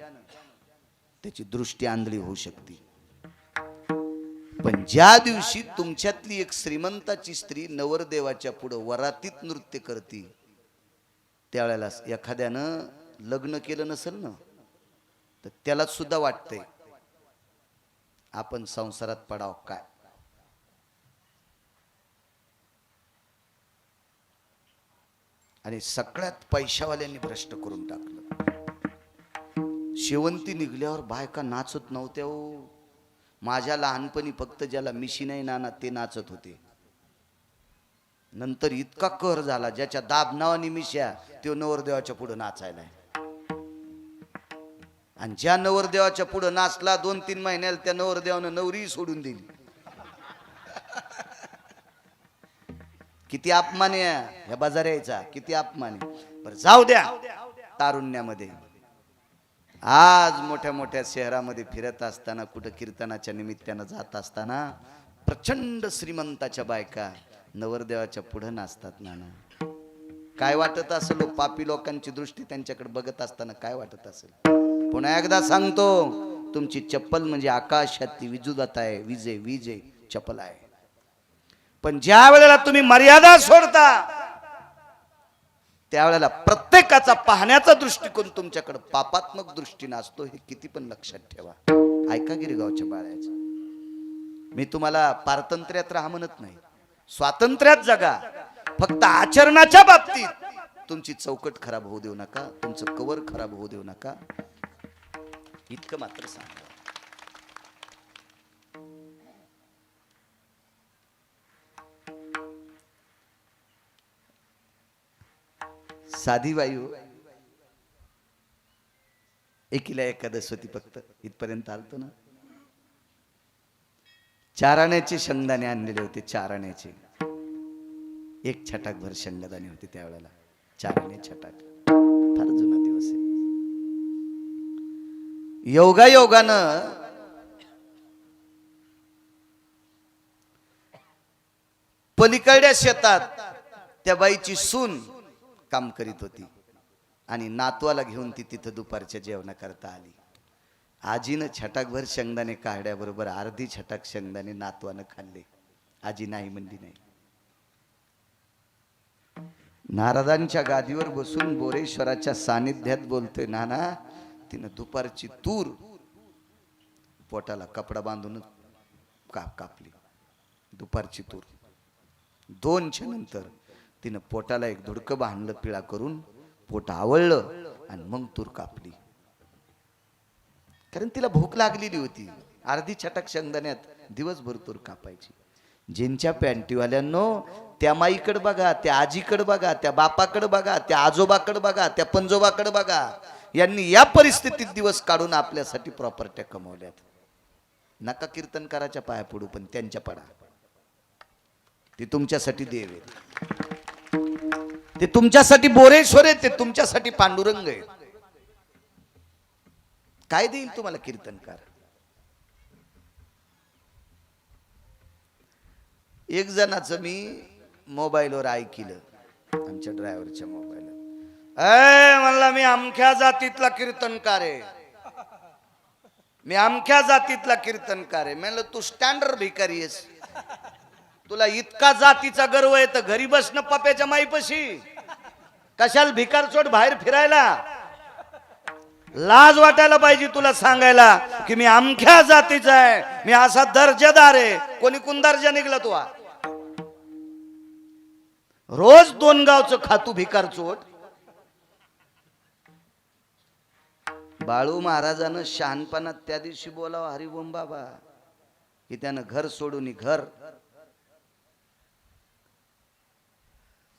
त्याची दृष्टी आंधळी होऊ शकते. पण ज्या दिवशी तुमच्यातली एक श्रीमंताची स्त्री नवरदेवाच्या पुढे वरातीत नृत्य करते, त्यावेळेला एखाद्यानं लग्न केलं नसेल ना, तर त्याला सुद्धा वाटतंय आपण संसारात पडाव काय. आणि सगळ्यात पैशावाल्यांनी भ्रष्ट करून टाकलं. शेवंती निघल्यावर बायका नाचत नव्हत्या हो. माझ्या लहानपणी फक्त ज्याला मिशी नाही नाना ते नाचत होते. नंतर इतका कहर झाला, ज्याच्या दाब नावानी मिश्या तो नवरदेवाच्या पुढे नाचायला. आणि ज्या नवरदेवाच्या पुढे नाचला 2-3 महिन्याला त्या नवरदेवानं नवरी सोडून दिली. किती अपमान आहे ह्या बाजाराचा, किती अपमान आहे. बरं जाऊ द्या. तारुण्यामध्ये आज मोठ्या मोठ्या शहरामध्ये फिरत असताना, कुठं कीर्तनाच्या निमित्तानं जात असताना प्रचंड श्रीमंताच्या बायका नवरदेवाच्या पुढे नाचतात नाना. काय वाटत असेल पापी लोकांची दृष्टी त्यांच्याकडे बघत असताना काय वाटत असेल. पुन्हा एकदा सांगतो, तुमची चप्पल म्हणजे आकाशातली विद्युलता आहे. विजे विजे चप्पल आहे. पण ज्या वेळेला तुम्ही मर्यादा सोडता त्यावेळेला प्रत्येकाचा पाहण्याचा दृष्टिकोन तुमच्याकडे पापात्मक दृष्टीने असतो. हे किती पण लक्षात ठेवा. ऐका गिरगावच्या बाळ्याचं, मी तुम्हाला पारतंत्र्यात राहा म्हणत नाही, स्वातंत्र्यात जगा. फक्त आचरणाच्या बाबतीत तुमची चौकट खराब होऊ देऊ नका, तुमचं कवर खराब होऊ देऊ नका. इतकं मात्र सांगा. साधी वायू एकीला एकादश होती फक्त, इथपर्यंत आलतो ना. 4 आण्याचे शेंगदाणे आणलेले होते. 4 आण्याचे 1 छटाकभर शेंगदाणे होते त्यावेळेला. 4 आणे छटाक. फार जुना दिवस आहे. योगायोगानं पलीकडल्या शेतात त्या बाईची सून काम करीत होती आणि नातवाला घेऊन ती तिथं दुपारच्या जेवणा करता आली. आजीनं छटाकभर शेंगदाणे काढल्याबरोबर अर्धी छटाक शेंगदाणे नातवानं खाल्ले. आजी नाही म्हणली नाही. नारदांच्या गादीवर बसून बोरेश्वराच्या सानिध्यात बोलतोय नाना, तिनं दुपारची तूर पोटाला कपडा बांधून कापली. दुपारची तूर 2च्या नंतर तिनं पोटाला एक धुडकं बांधलं पिळा करून, पोट आवळलं आणि मग तूर कापली. कारण तिला भूक लागलेली होती. अर्धी छटाक शेंगदाण्यात दिवसभर तूर कापायची. ज्यांच्या पॅन्टीवाल्यांनो, त्या माईकडे बघा, त्या आजीकडे बघा, त्या बापाकडे बघा, त्या आजोबाकडे बघा, त्या पंजोबाकडे बघा. यांनी या परिस्थितीत दिवस काढून आपल्यासाठी प्रॉपर्ट्या कमवल्यात. नका कीर्तनकाराच्या पाया पडू, पण त्यांच्या पडा. ते तुमच्यासाठी देव आहेत, ते तुमच्यासाठी बोरेश्वर आहेत, ते तुमच्यासाठी पांडुरंग आहेत. काय देईल तुम्हाला कीर्तनकार. एक जणाचं मी मोबाईलवर ऐकलं, आमच्या ड्रायव्हरच्या मोबाईलवर. म्हणला मी अमख्या जातीतला कीर्तनकार आहे, मी अमख्या जातीतला कीर्तनकार आहे. म्हणलं तू स्टँडर्ड भिकारी आहेस. तुला इतका जातीचा गर्व आहे तर घरी बसणं पप्याच्या माईपाशी. कशाला भिकार चोट बाहेर फिरायला. लाज वाटायला पाहिजे तुला सांगायला की मी अमख्या जातीचा आहे, मी असा दर्जेदार आहे. कोणी कोण दर्जा निघला तू. रोज 2 गावचं खातू भिकार चोट. बाळू महाराजानं शहाणपणात त्या दिवशी बोलावं हरिओम बाबा, की त्यानं घर सोडून घर.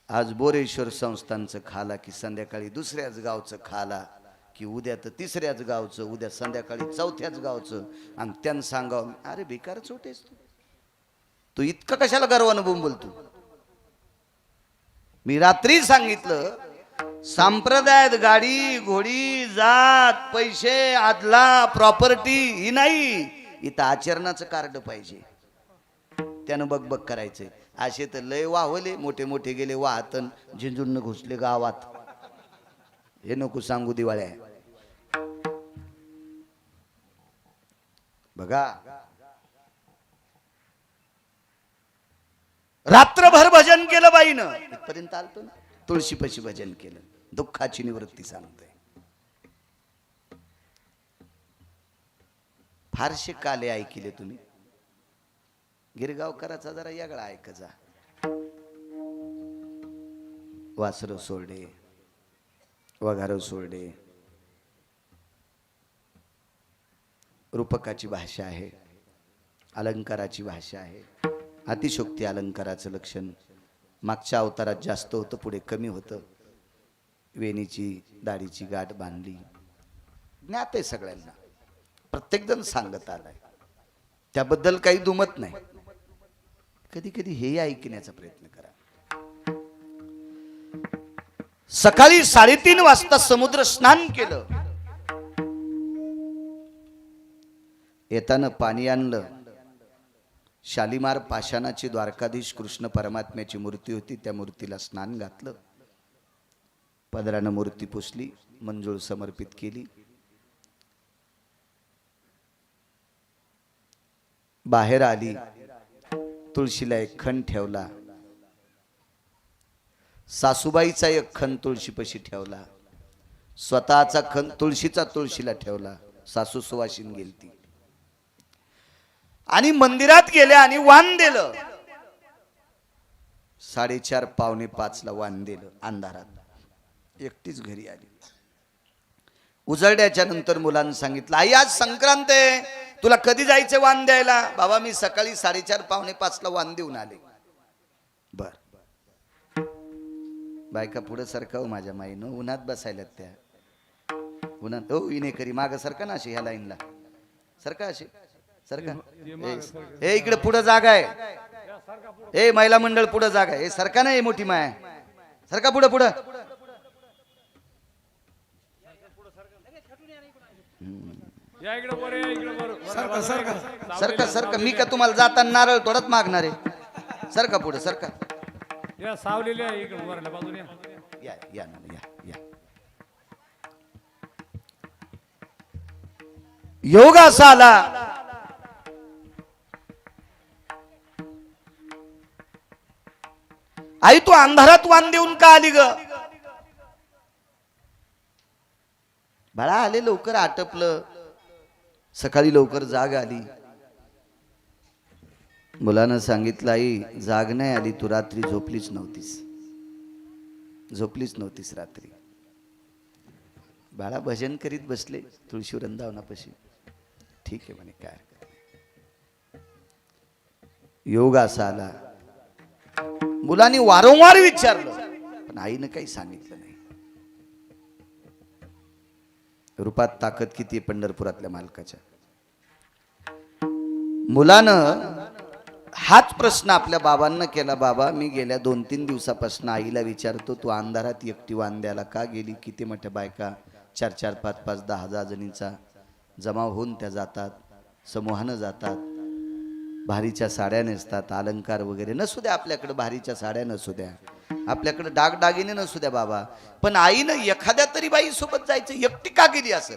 आज बोरेश्वर संस्थानचं खाला की संध्याकाळी दुसऱ्याच गावचं खाला. की उद्या तर तिसऱ्याच गावचं, उद्या संध्याकाळी चौथ्याच गावचं, आणि त्यांना सांगावं अरे बेकार छोटेस तू इतकं कशाला गर्वानं बोलतो. मी रात्री सांगितलं संप्रदायात गाडी घोडी जात पैसे आदला प्रॉपर्टी ही नाही, इथं आचरणाचं कार्ड पाहिजे. त्यानं बघ बघ करायचंय. असे तर लय वाहवले, मोठे मोठे गेले वाहतन झिंजून घुसले गावात. हे नको सांगू दिवाळ्या. बघा रात्रभर भजन केलं बाईनं, इथपर्यंत आलतो ना. तुळशीपाशी भजन केलं, दुःखाची निवृत्ती सांगतोय. फारसे काले ऐकले तुम्ही. गिरगावकराचा जरा यागळा ऐकायचा. वासरं सोडे, वघारं सोडे, रूपकाची भाषा आहे, अलंकाराची भाषा आहे. अतिशोक्ती अलंकाराचं लक्षण मागच्या अवतारात जास्त होतं, पुढे कमी होतं. वेणीची दाढीची गाठ बांधली, ज्ञात आहे सगळ्यांना, प्रत्येक जण सांगत आलाय, त्याबद्दल काही दुमत नाही. कधी कधी हे ऐकण्याचा प्रयत्न करा. सकाळी 3:30 वाजता समुद्र स्नान केलं. येताना पाणी आणलं. शालिमार पाषाणाची द्वारकाधीश कृष्ण परमात्म्याची मूर्ती होती, त्या मूर्तीला स्नान घातलं. पदरानं मूर्ती पुसली, मंजूळ समर्पित केली. बाहेर आली, तुळशीला एक खण ठेवला. सासूबाईचा एक खण तुळशीपाशी ठेवला. स्वतःचा खण तुळशीचा तुळशीला ठेवला. सासू सुवासिन गेलती आणि मंदिरात गेल्या आणि वाण दिलं. 4:30 पावणे 5ला वाण दिलं. अंधारात एकटीच घरी आली. उजळड्याच्या नंतर मुलांनी सांगितलं आई आज संक्रांत आहे, तुला कधी जायचं वाण द्यायला? बाबा मी सकाळी 4:30 पावणे 5ला वाण देऊन आले. बर बायका पुढे सरकाव माझ्या माईनं, उन्हात बसायला त्या उन्हात. हो इनेकरी माग सरका ना अशी, ह्या लाईनला सरका अशी सरका. हे इकडे पुढे जागा आहे, हे महिला मंडळ पुढे जागा आहे. हे सरका नाही मोठी माय, सरका पुढे पुढे. सरका सरका. मी का तुम्हाला जाताना नारळ तोडत मागणार आहे? सरका पुढे सरका. या या ना या. योग असा आला, आई तू अंधारात वाण देऊन का आली ग? बाळा आले लवकर आटपलं, सकाळी लवकर जाग आली. मुलानं सांगितलं आई जाग नाही आली, तू रात्री झोपलीच नव्हतीस रात्री. बाळा भजन करीत बसले तुळशी वृंदावनापाशी. ठीक आहे म्हणे, काय हरकत नाही. योग असा आला. मुलांनी वारंवार विचारलं पण आईनं काही सांगितलं नाही. रूपात ताकद किती पंढरपुरातल्या मालकाच्या. मुलानं हाच प्रश्न आपल्या बाबांना केला. बाबा मी गेल्या 2-3 दिवसापासून आईला विचारतो तू अंधारात एकटी वाण द्यायला का गेली? किती मोठ्या बायका 4-4, 5-5, 10-10 जणींचा जमाव होऊन त्या जातात, समूहानं जातात, भारीच्या साड्या नेसतात, अलंकार वगैरे नसू द्या आपल्याकडे, भारीच्या साड्या नसू द्या आपल्याकडे, दागदागिने नसू द्या बाबा, पण आईनं एखाद्या तरी बाई सोबत जायचं एकटी का गेली असेल?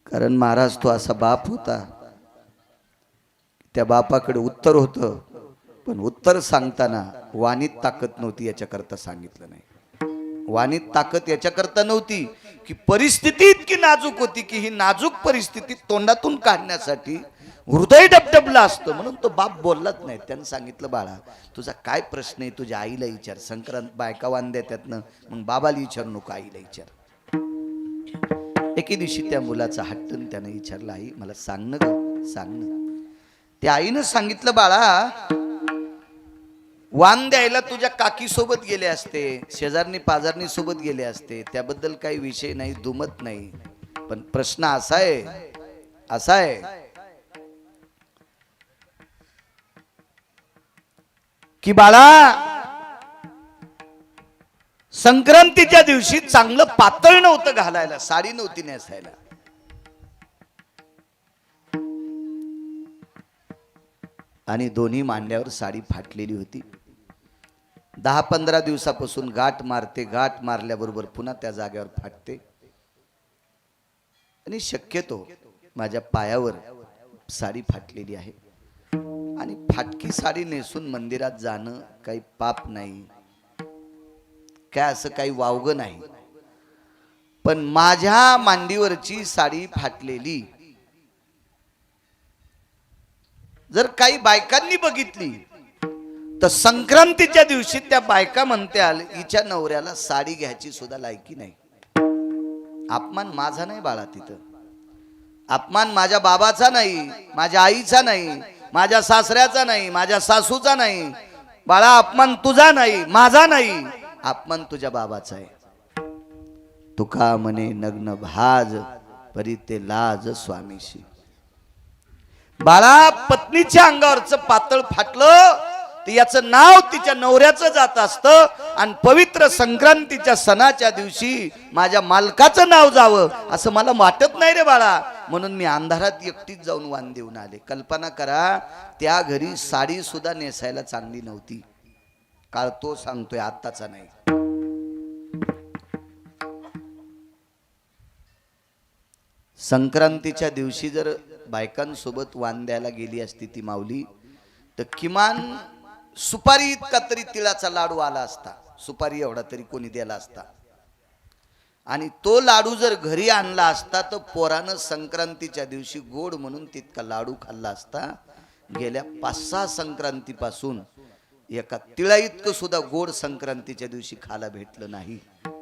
कारण महाराज तो असा बाप होता, त्या बापाकडे उत्तर होतं, पण उत्तर सांगताना वाणीत ताकद नव्हती याच्याकरता सांगितलं नाही. वाणीत ताकद याच्याकरता नव्हती की परिस्थिती इतकी नाजूक होती की ही नाजूक परिस्थिती तोंडातून काढण्यासाठी हृदय डबडबलं असतं, म्हणून तो बाप बोललाच नाही. त्यानं सांगितलं बाळा तुझा काय प्रश्न आहे तुझ्या आईला विचार. संक्रांत बायका वाण देतात ना, मग बाबाला विचारू नको, आईला विचार. एके दिवशी त्या मुलाचा हट्टन त्यानं विचारलं आई मला सांग ना ग, सांग ना. त्या आईनं सांगितलं बाळा वाण द्यायला तुझ्या काकी सोबत गेले असते, शेजारनी पाजारनी सोबत गेले असते, त्याबद्दल काही विषय नाही, दुमत नाही. पण प्रश्न असा आहे की बाळा, संक्रांतीच्या दिवशी चांगलं पातळ नव्हतं घालायला, साडी नव्हती नेसायला. आणि दोन्ही मांड्यावर साडी फाटलेली होती. 10-15 दिवसापासून गाठ मारते, गाठ मारल्याबरोबर पुन्हा त्या जागेवर फाटते. आणि शक्यतो माझ्या पायावर साडी फाटलेली आहे. आणि फाटकी साडी नेसून मंदिरात जाणं काही पाप नाही, काय असं काही वावगं नाही. पण माझ्या मांडीवरची साडी फाटलेली जर काही बायकांनी बघितली तर संक्रांतीच्या दिवशी त्या बायका म्हणत्याल हिच्या नवऱ्याला साडी घ्यायची सुद्धा लायकी नाही. अपमान माझा नाही बाळा, तिथं अपमान माझ्या बाबाचा नाही, माझ्या आईचा नाही, माझ्या सासऱ्याचा नाही, माझ्या सासूचा नाही बाळा. अपमान तुझा नाही, माझा नाही, अपमान तुझ्या बाबाचा आहे. तुका म्हणे नग्न भाज परी ते लाज स्वामीशी. बाळा, पत्नीच्या अंगावरचं पातळ फाटलं तर याचं नाव तिच्या नवऱ्याचं जात असतं. आणि पवित्र संक्रांतीच्या सणाच्या दिवशी माझ्या मालकाचं नाव जावं असं मला वाटत नाही रे बाळा. म्हणून मी अंधारात एकटीच जाऊन वाण देऊन आले. कल्पना करा, त्या घरी साडी सुद्धा नेसायला चांगली नव्हती. काळ तो सांगतोय, आत्ताचा नाही. संक्रांतीच्या दिवशी जर बायकांसोबत वाण द्यायला गेली असती ती माऊली, तर किमान सुपारी इतका तरी तिळाचा लाडू आला असता, सुपारी एवढा तरी कोणी दिला असता. आणि तो लाडू जर घरी आणला असता तर पोरानं संक्रांतीच्या दिवशी गोड म्हणून तितका लाडू खाल्ला असता. गेल्या 5-6 संक्रांतीपासून एका तिळा इतकं सुद्धा गोड संक्रांतीच्या दिवशी खायला भेटलं नाही.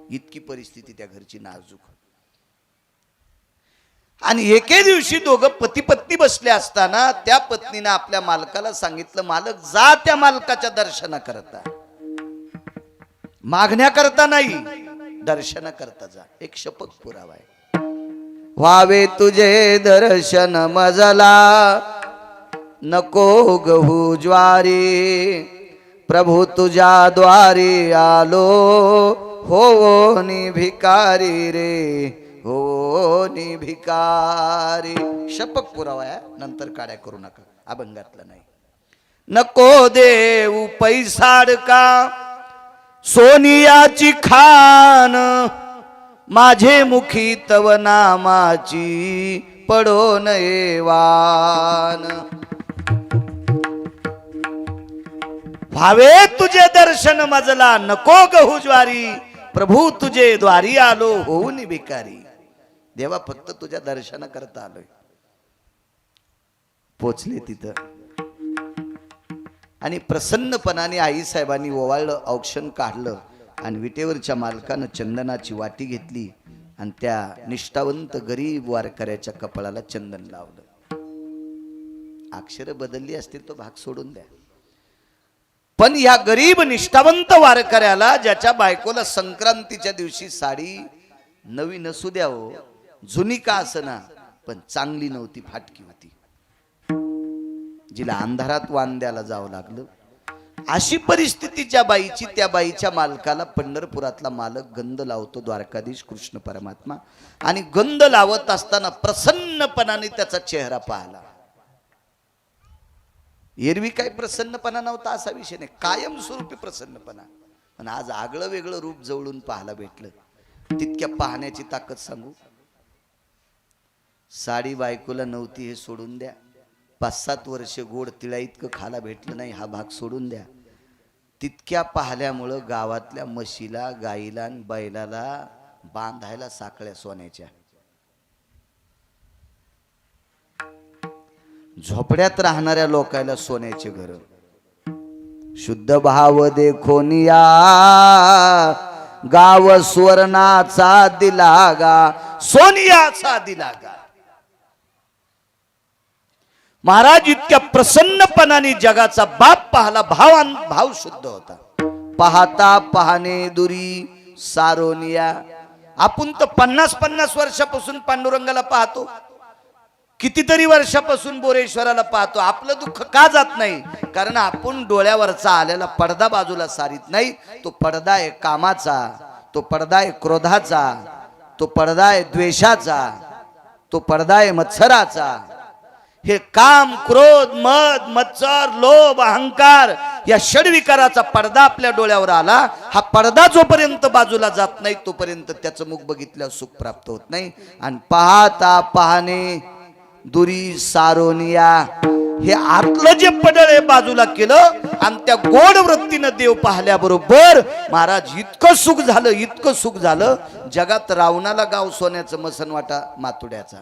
इतकी परिस्थिती त्या घरची नाजूक. आणि एके दिवशी दोघं पती पत्नी बसले असताना त्या पत्नीने आपल्या मालकाला सांगितलं, मालक जा त्या मालकाच्या दर्शना करता, मागण्या करता नाही, दर्शन करता जा. एक शपथ पुरावा आहे. व्हावे तुझे दर्शन मजला नको गहू ज्वारी, प्रभू तुझ्या द्वारी आलो हो नि भिकारी रे, हो नि भिकारी. शपथ पुरावा आहे, नंतर काड्या करू नका, अभंगातला नाही. नको देऊ पैसाड का सोनियाची खान, माझे मुखी तव नामाची पडो नये वान. व्हावे तुझे दर्शन मजला नको गहू ज्वारी, प्रभू तुझे द्वारी आलो होऊन भिकारी. देवा, फक्त तुझ्या दर्शन करता आलोय. पोचले तिथं आणि प्रसन्नपणाने आई साहेबांनी ओवाळलं, औक्षण काढलं आणि विटेवरच्या मालकानं चंदनाची वाटी घेतली आणि त्या निष्ठावंत गरीब वारकऱ्याच्या कपाळाला चंदन लावलं. अक्षर बदलली असतील तो भाग सोडून द्या, पण या गरीब निष्ठावंत वारकऱ्याला, ज्याच्या बायकोला संक्रांतीच्या दिवशी साडी नवी नसू द्या हो, जुनी का असना, पण चांगली नव्हती, फाटकी होती, जिला अंधारात वाण द्यायला जावं लागलं. अशी परिस्थिती ज्या बाईची, त्या बाईच्या मालकाला पंढरपुरातला मालक गंध लावतो, द्वारकाधीश कृष्ण परमात्मा. आणि गंध लावत असताना प्रसन्नपणाने त्याचा चेहरा पाहला. एरवी काही प्रसन्नपणा नव्हता असा विषय नाही, कायमस्वरूपी प्रसन्नपणा. पण आज आगळं वेगळं रूप जवळून पाहायला भेटलं. तितक्या पाहण्याची ताकद सांगू. साडी बायकोला नव्हती हे सोडून द्या, 5-7 वर्ष गोड तिळा इतकं खायला भेटलं नाही हा भाग सोडून द्या. तितक्या पाहल्यामुळं गावातल्या म्हशीला, गाईला आणि बैलाला बांधायला साखळ्या सोन्याच्या. झोपड्यात राहणाऱ्या लोकांना सोन्याचे घर. शुद्ध भाव देखोनिया गाव स्वर्णाचा दिला गा, सोनियाचा दिला गा. महाराज इतक्या प्रसन्नपणाने जगाचा बाप पाहला, भाव शुद्ध होता. पाहता पाहणे दुरी सारोनिया. आपण तर 50-50 वर्षापासून पांडुरंगाला पाहतो, कितीतरी वर्षापासून बोरेश्वराला पाहतो. आपलं दुःख का जात नाही? कारण आपण डोळ्यावरचा आलेला पडदा बाजूला सारीत नाही. तो पडदा आहे कामाचा, तो पडदा आहे क्रोधाचा, तो पडदा आहे द्वेषाचा, तो पडदा आहे मत्सराचा. हे काम, क्रोध, मद, मत्सर, लोभ, अहंकार या षडविकाराचा पडदा आपल्या डोळ्यावर आला. हा पडदा जोपर्यंत बाजूला जात नाही तोपर्यंत त्याचं मुख बघितल्यावर सुख प्राप्त होत नाही. आणि पाहता पाहणे दुरी सारोनिया. हे आतलं जे पडळ आहे बाजूला केलं आणि त्या गोड वृत्तीनं देव पाहिल्याबरोबर महाराज इतकं सुख झालं, इतकं सुख झालं. जगात रावणाला गाव सोन्याचं मसनवाटा मातुड्याचा,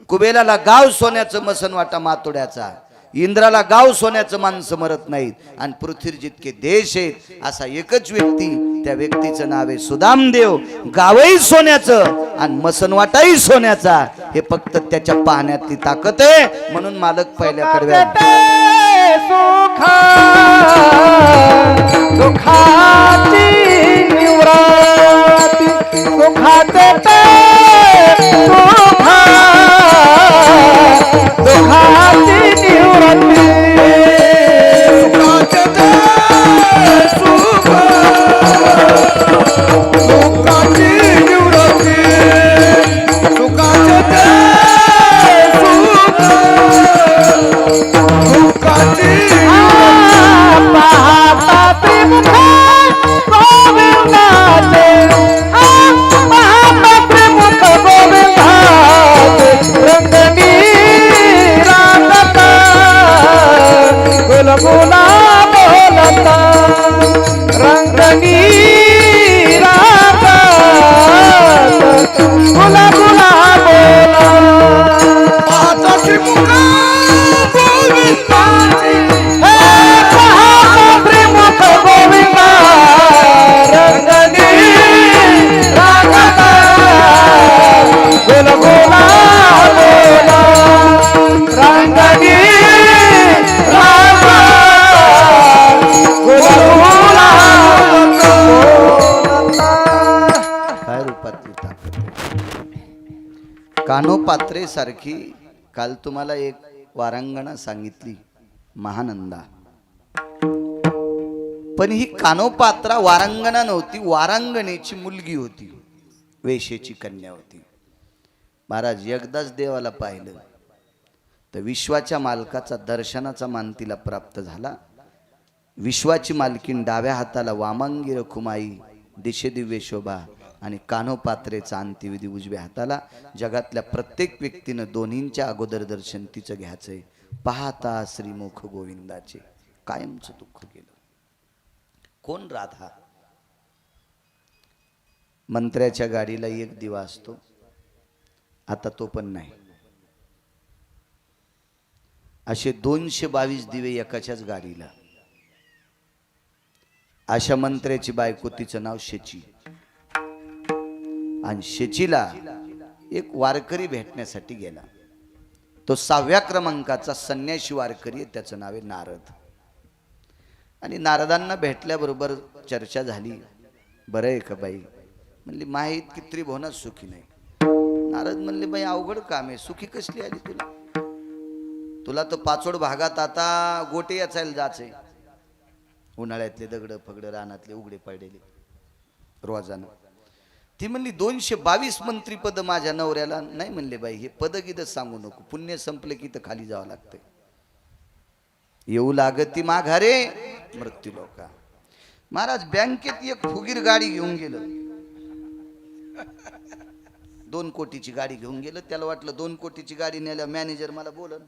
कुबेलाला गाव सोन्याचं मसनवाटा मातोड्याचा, इंद्राला गाव सोन्याचं माणसं मरत नाहीत. आणि पृथ्वीवर जितके देश आहेत असा एकच व्यक्ती, त्या व्यक्तीचं नाव आहे सुदामदेव. गावही सोन्याचं आणि मसनवाटाही सोन्याचा. हे फक्त त्याच्या पाहण्यातली ताकद आहे. म्हणून मालक पहिल्या कडव्या सुखा दुःखाची निवृत्ती, सुखाचे ते सुखा दुःखाची निवृत्ती, सुखाचे ते सुख दुःखाची निवृत्ती, सुखाचे ते सुख दुःखाची पाहता त्रिमुख गोविंदाचे, पाहता त्रिमुख गोविंदाचे, रंगनी रागता गुलगुला बोलता, रंगनी रागता गुलगुला बोला. पाहता त्रिमुख गोविंदाचे, पाहता त्रिमुख गोविंदा, रंगनी रागता गुलगुला बोला, रंगनी रागता गुलगुला बोला. काय रूपातली ताकद. कानोपात्रे सारखी काल तुम्हाला एक वारांगणा सांगितली, महानंदा. पण ही कानोपात्रा वारांगणा नव्हती, वारांगणेची मुलगी होती, वेशेची कन्या होती. महाराज एकदाच देवाला पाहिलं तर विश्वाच्या मालकाचा दर्शनाचा मान तिला प्राप्त झाला. विश्वाची मालकीन डाव्या हाताला वामांगी रखुमाई, दिशे दिव्य शोभा आणि कानोपात्रेचा अंत्यविधी उजव्या हाताला. जगातल्या प्रत्येक व्यक्तीनं दोन्हींच्या अगोदर दर्शन तिचं घ्यायचंय. पाहता श्रीमुख गोविंदाचे. कायमचं दुःख गेलं. कोण राधा? मंत्र्याच्या गाडीला एक दिवा असतो, आता तो पण नाही. असे 222 दिवे एकाच्याच गाडीला. अशा मंत्र्याची बायको, तिचं नाव शेची. आणि शेचीला एक वारकरी भेटण्यासाठी गेला. तो 6व्या क्रमांकाचा संन्यासी वारकरी आहे, त्याचं नाव आहे नारद. आणि नारदांना भेटल्याबरोबर चर्चा झाली. बरं आहे का बाई? म्हणली माही इतकी त्रिभुवनात सुखी नाही. नारद म्हणले बाई अवघड काम आहे, सुखी कसली आली तुला? तुला तर पाचोड भागात आता गोटे याचायला जायचंय. उन्हाळ्यातले दगड फगड रानातले उघडे पडलेले रोजानं. ती म्हणली 222 मंत्रीपद माझ्या नवऱ्याला नाही. म्हणले बाई हे पदगीत सांगू नको, पुण्य संपले की तर खाली जावं लागतंय. येऊ लागती माघारे मृत्यू लोका. महाराज बँकेत एक फुगीर गाडी घेऊन गेलं, 2 कोटीची गाडी घेऊन गेलं. त्याला वाटलं 2 कोटीची गाडी नेल्या मॅनेजर मला बोलन.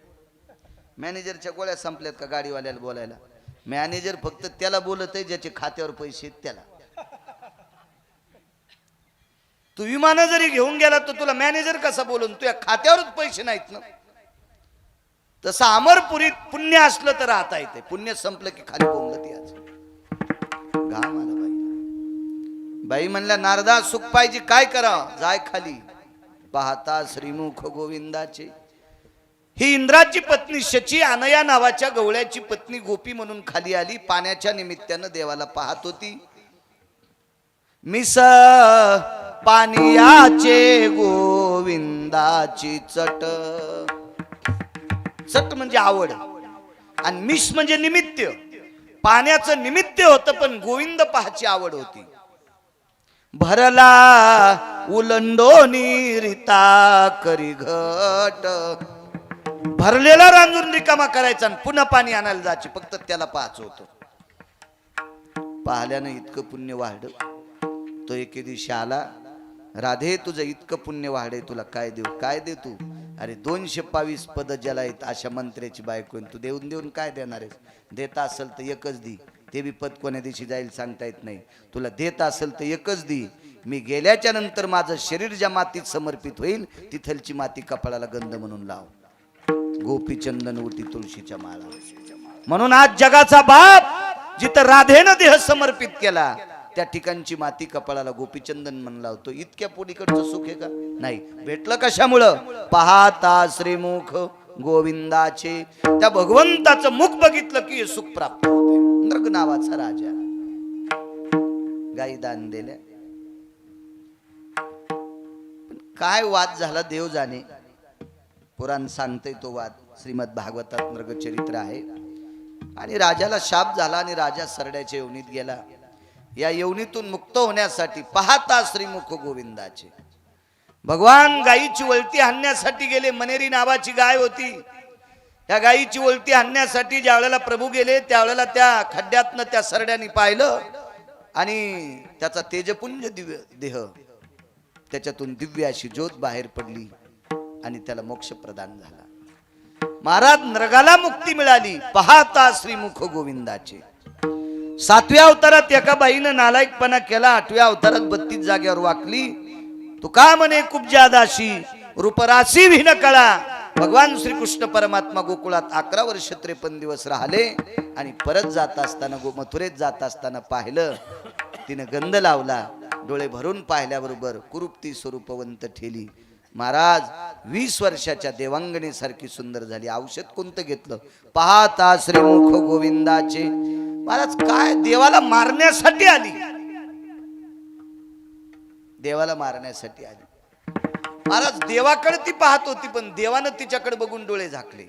मॅनेजरच्या गोळ्या संपल्यात का गाडीवाल्याला बोलायला? मॅनेजर फक्त त्याला बोलत आहे ज्याचे खात्यावर पैसे आहेत त्याला. तू विमान जरी घेऊन गेला तर तुला मॅनेजर कसा बोलून? तुझ्या खात्यावरच पैसे नाहीत ना. तसं अमरपुरीत पुण्य असलं तर राहता येते, पुण्य संपलं की खाली बोंगत यायचं. घाम आला बाई. बाई म्हणल्या नारदा सुख पाहिजे काय करावं? जाय खाली. पाहता श्रीमुख गोविंदाचे. ही इंद्राची पत्नी शची अनया नावाच्या गवळ्याची पत्नी गोपी म्हणून खाली आली. पाण्याच्या निमित्तानं देवाला पाहत होती. मिस पानियाचे गोविंदाची चट. चट म्हणजे आवड आणि मिस म्हणजे निमित्त. पाण्याचं निमित्त होतं पण गोविंद पाहाची आवड होती. भरला उलंडोनी रिता करी घट. भरलेला रांजून रिकामा करायचा आणि पुन्हा पाणी आणायला जायची. फक्त त्याला पाहायचं होतं. पाहिल्यानं इतकं पुण्य वाढलं. तो एके दिवशी आला. राधे तुझं इतकं पुण्य वाढे, तुला काय देऊ? काय दे तू? अरे 222 पद ज्याला आहेत अशा मंत्र्याची बायको तू देऊन देऊन काय देणार आहेस? देता असेल तर एकच दी. ते बी पद कोण्या दिवशी जाईल सांगता येत नाही. तुला देत असेल तर एकच दी. मी गेल्याच्या नंतर माझं शरीर ज्या मातीत समर्पित होईल तिथलची माती कपाळाला गंध म्हणून लाव. गोपीचंदन उटी तुळशीच्या माळा. म्हणून आज जगाचा बाप जिथं राधेनं देह समर्पित केला त्या ठिकाणची माती कपाळाला गोपीचंदन म्हणून लावतो. इतक्या पोडीकडचं सुख आहे का? नाही. भेटलं कशामुळं? पाहता श्रीमुख गोविंदाचे. त्या भगवंताचं मुख बघितलं की हे सुख प्राप्त होते. नृग नावाचा राजा गाई दान दिल्या. काय वाद झाला देव जाणे. पुराण सांगते तो वाद. श्रीमद भागवतात नृगचरित्र आहे. आणि राजाला शाप झाला आणि राजा सरड्याच्या योनीत गेला. या योनीतून मुक्त होण्यासाठी पाहता श्रीमुख गोविंदाचे भगवान गायीची वळती हाणण्यासाठी गेले. मनेरी नावाची गाय होती. त्या गायीची वळती हाणण्यासाठी ज्या वेळेला प्रभू गेले त्यावेळेला त्या खड्ड्यातनं त्या सरड्याने पाहिलं आणि त्याचा तेजपुंज दिव्य देह त्याच्यातून दिव्य अशी ज्योत बाहेर पडली आणि त्याला मोक्ष प्रदान झाला. महाराज नरगाला मुक्ती मिळाली पाहता श्रीमुख गोविंदाचे. 7व्या अवतारात एका बाईनं नालायकपणा केला. 8व्या अवतारात 32 जागेवर वाकली. तू का म्हणे कुब्जा दासी रूपराशी भिन कळा. भगवान श्रीकृष्ण परमात्मा गोकुळात 11 वर्ष 53 दिवस राहिले आणि परत जात असताना मथुरेत जात असताना पाहिलं. तिने गंध लावला. डोळे भरून पाहिल्याबरोबर कुरूपती स्वरूपवंत ठेली. महाराज 20 वर्षाच्या देवांगणीसारखी सुंदर झाली. औषध कोणतं घेतलं? पाहता श्रीमुख गोविंदाचे. महाराज काय देवाला मारण्यासाठी आली. देवाला मारण्यासाठी आली. महाराज देवाकडे ती पाहत होती पण देवानं तिच्याकडे बघून डोळे झाकले.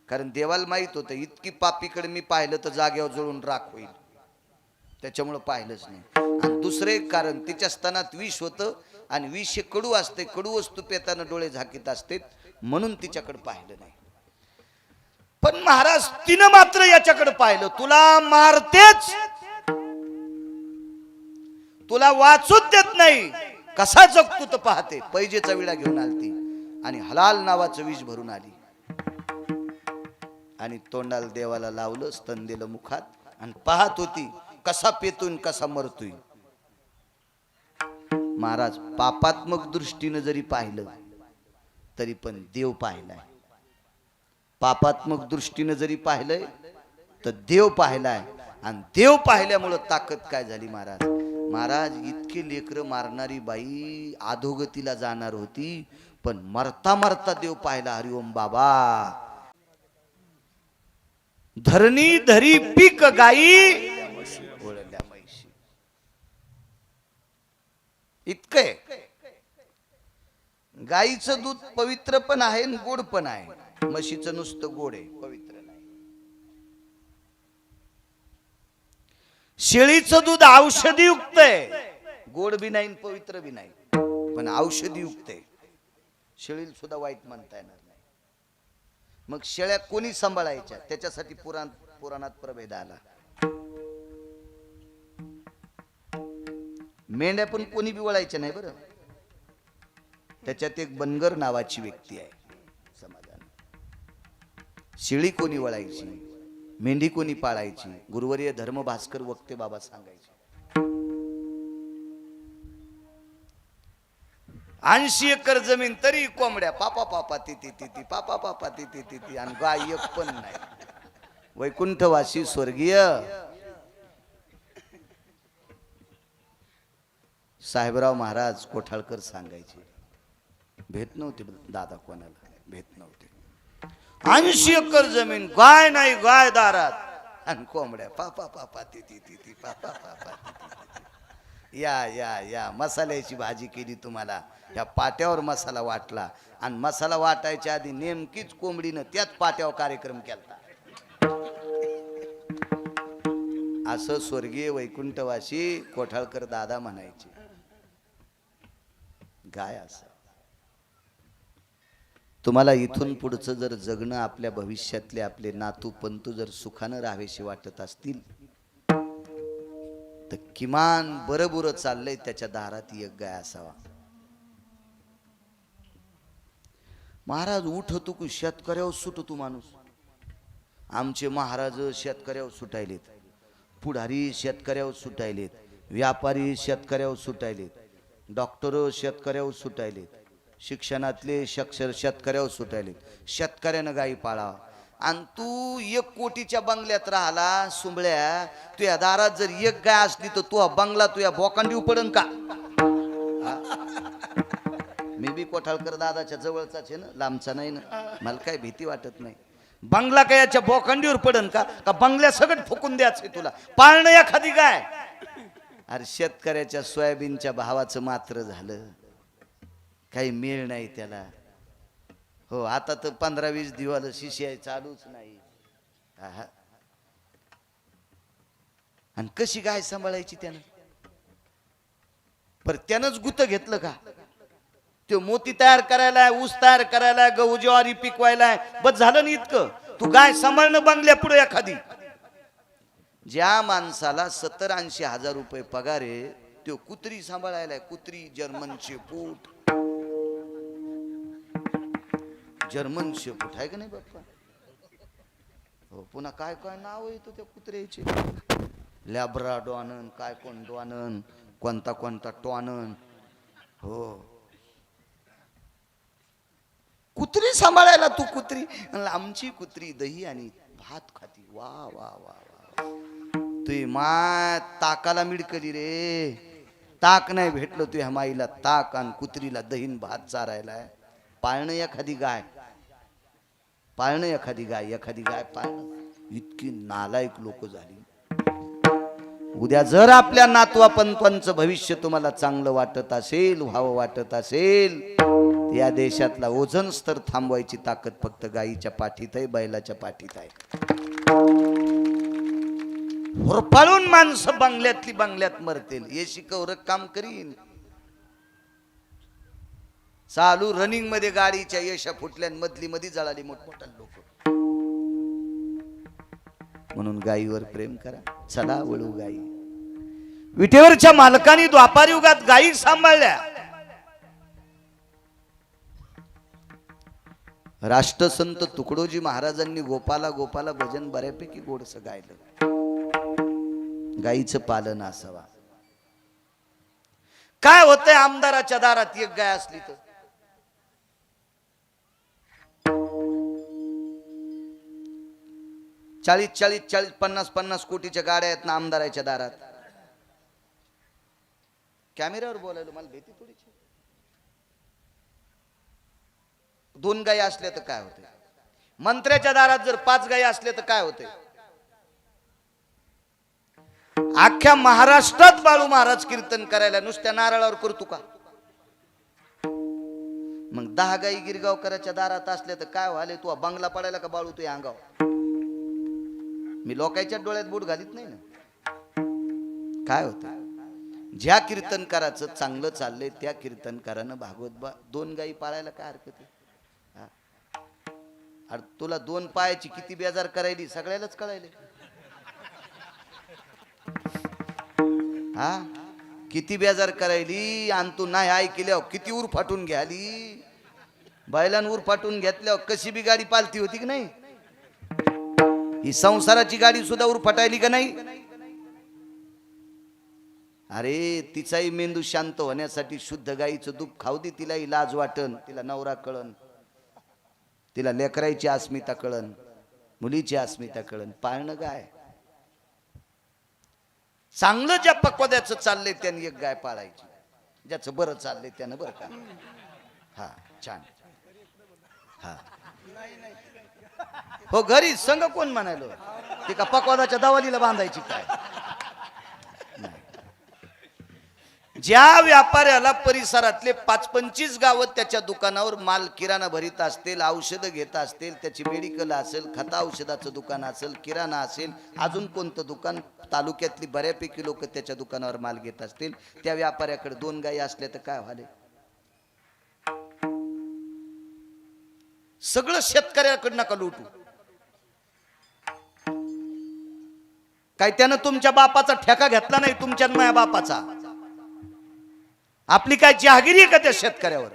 कारण देवाला माहित होतं इतकी पापीकडे मी पाहिलं तर जागेवर जळून राख होईल. त्याच्यामुळे पाहिलंच नाही. आणि दुसरं एक कारण तिच्या स्तनात विष होतं आणि विष हे कडू असते. कडू वस्तू पेताना डोळे झाकीत असते म्हणून तिच्याकडे पाहिलं नाही. पण महाराज तिनं मात्र याच्याकडे पाहिलं. तुला मारतेच, तुला वाचूच देत नाही, कसा जगतो तर पाहते. पैजेचा विडा घेऊन आलती आणि हलाल नावाचं विष भरून आली आणि तोंडाला देवाला लावलं. स्तन दिलं मुखात आणि पाहत होती कसा पेतून कसा मरतोय. महाराज पापात्मक दृष्टीनं जरी पाहिलं तरी पण देव पाहिलाय. पापात्मक दृष्टीनं जरी पाहिलंय तर देव पाहिलाय. आणि देव पाहिल्यामुळं ताकद काय झाली महाराज. महाराज इतके लेकरं मारणारी बाई अधोगतीला जाणार होती पण मरता मरता देव पाहिला. हरिओम बाबा. धरणी धरी पीक गाई ओळल्या म्हैशी. इतकंय. गाईचं दूध पवित्र पण आहे आणि गोड पण आहे. म्हशीचं नुसतं गोड आहे, पवित्र नाही. शेळीचं दूध औषधी युक्त आहे. गोड बी नाही पवित्र बी नाही पण औषधी युक्त आहे. शेळीला सुद्धा वाईट म्हणता येणार नाही. मग शेळ्या कोणी सांभाळायच्या त्याच्यासाठी पुराणात प्रभेद आला. मेंढ्या पण कोणी बी वळायच्या नाही बरं. त्याच्यात एक बनगर नावाची व्यक्ती आहे समाजात. शेळी कोणी वळायची, मेंढी कोणी पाळायची, गुरुवर्य धर्म भास्कर वक्ते बाबा सांगायचे. 80 एकर जमीन तरी कोंबड्या पापा पापा ती ती ती ती पापा पापा ती ती ती ती आणि गाय एक पण नाही. वैकुंठवासी स्वर्गीय साहेबराव महाराज कोठाळकर सांगायचे. भेट नव्हते दादा कोणाला, भेट नव्हते. 80 एकर जमीन, गाय नाही गाय दारात आणि कोंबड्या पापा पापा ती ती ती ती पापा पापा या या या मसाल्याची भाजी केली तुम्हाला, या पाट्यावर मसाला वाटला आणि मसाला वाटायच्या आधी नेमकीच कोंबडीनं त्याच पाट्यावर कार्यक्रम केला. असं स्वर्गीय वैकुंठवासी कोठाळकर दादा म्हणायचे. गाय असं तुम्हाला इथून पुढचं जर जगणं, आपल्या भविष्यातले आपले नातू पंतू जर सुखानं राहावेशी वाटत असतील तर किमान बरं चाललंय त्याच्या दारात एक गाय असावा. महाराज उठतो की शेतकऱ्यावर सुटतो माणूस. आमचे महाराज शेतकऱ्यावर सुटायलेत, पुढारी शेतकऱ्यावर सुटायलेत, व्यापारी शेतकऱ्यावर सुटायलेत, डॉक्टर शेतकऱ्यावर सुटायलेत, शिक्षणातले शेतकऱ्यावर सुटायलेत. शेतकऱ्यानं गायी पाळावा. आणि तू 1 कोटीच्या बंगल्यात राहिला सुंबळ्या, तुझ्या दारात जर एक गाय असली तर तू बंगला तुझ्या बोकांडी पडन का? मी बी कोठाळकर दादाच्या जवळचाच आहे ना, लांबचा नाही ना, मला काय भीती वाटत नाही. बंगला काय याच्या बोकांडीवर पडन का? का बंगल्या सगळं फुकून द्यायचंय तुला? पाळणं एखादी गाय. अरे शेतकऱ्याच्या सोयाबीनच्या भावाचं मात्र झालं, काही मेळ नाही त्याला. हो आता तर 15-20 दिवस शिष्य चालूच नाही. आणि कशी गाय सांभाळायची त्यानं? पर त्यानंच गुत घेतलं का? तो मोती तयार करायला, ऊस तयार करायला, गहू ज्वारी पिकवायला, बस झालं नाही इतकं. तू गाय सांभाळणं बंगल्या पुढे एखादी. ज्या माणसाला 70-80 हजार रुपये पगार आहे तो कुत्री सांभाळायला. कुत्री, जर्मन शेपूट, जर्मन शेपूट आहे का नाही बाप्पा? हो पुन्हा काय काय नाव येतो त्या कुत्र्याचे, लॅब्राडॉनन, काय कोण डॉनन, कोणता कोणता टॉनन. हो कुत्री सांभाळायला तू कुत्री. आमची कुत्री दही आणि भात खाती. वा वा वा वा. तुझी माय ताकाला मिडकली रे. ताक नाही भेटलं तुझ्या माईला, ताक आणि कुत्रीला दहीन भात चारायला. पाळणं एखादी गाय, पाळणं एखादी गाय, एखादी गाय पाळणं. इतकी नालायक लोक झाली. उद्या जर आपल्या नातवा पंतवांचं भविष्य तुम्हाला चांगलं वाटत असेल, व्हावं वाटत असेल, या देशातला ओझोन स्तर थांबवायची ताकद फक्त गायीच्या पाठीत आहे, बैलाच्या पाठीत आहे. होरपाळून माणसं बंगल्यातली बंगल्यात मरतील. हे शिकवलं काम करीन. चालू रनिंग मध्ये गाडीच्या यशा फुटल्या, मधली मध्ये जळाली मोठमोठा लोक. म्हणून गायीवर प्रेम करा. चला वळू गायी. विटेवरच्या मालकांनी द्वापार युगात गायी सांभाळल्या. राष्ट्रसंत तुकडोजी महाराजांनी गोपाला गोपाला भजन बऱ्यापैकी गोडसं गायलं. गायीचं पालन असावा. काय होतंय आमदाराच्या दारात एक गाय असली तर? 40-40, 50-50 कोटीच्या गाड्या आहेत ना आमदाराच्या दारात. कॅमेऱ्यावर बोलायला मला भीती थोडीची. 2 गायी असल्या तर काय होते? मंत्र्याच्या दारात जर 5 गायी असल्या तर काय होते? अख्ख्या महाराष्ट्रात बाळू महाराज कीर्तन करायला नुसत्या नारळावर करतो का? मग 10 गायी गिरगावकराच्या दारात असल्या तर काय व्हाले? तू बंगला पडायला का बाळू तुझ्या अंगावर? मी लोकांच्या डोळ्यात बोट घालीत नाही ना. काय होतं? ज्या कीर्तनकाराचं चांगलं चाललंय त्या कीर्तनकारानं भागवत 2 गायी पाळायला काय हरकत आहे? अरे तुला 2 पायाची किती बेजार करायली सगळ्यालाच कळायले. हा किती बेजार करायली आणि तू नाही ऐकल्यावर किती उर फाटून घ्याली. बैलान उर फाटून घेतल्यावर कशी बी गाडी पालती होती की नाही? ही संसाराची गाडी सुद्धा उर फाटायली का नाही? अरे तिचाही मेंदू शांत होण्यासाठी शुद्ध गाईचं दूध खाऊ दे. तिलाही लाज वाटन, तिला नवरा कळन, तिला लेकरायची अस्मिता कळन, मुलीची अस्मिता कळन. पाळणं गाय चांगलं ज्या पक्वाद्याचं चाललंय त्याने एक गाय पाळायची. ज्याचं बरं चाललंय त्यानं बरं का. हा छान. हा हो घरी संघ कोण म्हणालो ती का पकवादाच्या दवालीला बांधायची काय. ज्या व्यापाऱ्याला परिसरातले 5-25 गाव त्याच्या दुकानावर माल किराणा भरीत असतील, औषधं घेत असतील, त्याची मेडिकल असेल, खता औषधाचं दुकान असेल, किराणा असेल, अजून कोणतं दुकान, तालुक्यातली बऱ्यापैकी लोक त्याच्या दुकानावर माल घेत असतील, त्या व्यापाऱ्याकडे 2 गायी असल्या तर काय व्हाले. सगळं शेतकऱ्याकडे नका लुटू. काय त्यानं तुमच्या बापाचा ठेका घेतला नाही, तुमच्या माझ्या बापाचा. आपली काय जहागिरी आहे का त्या शेतकऱ्यावर.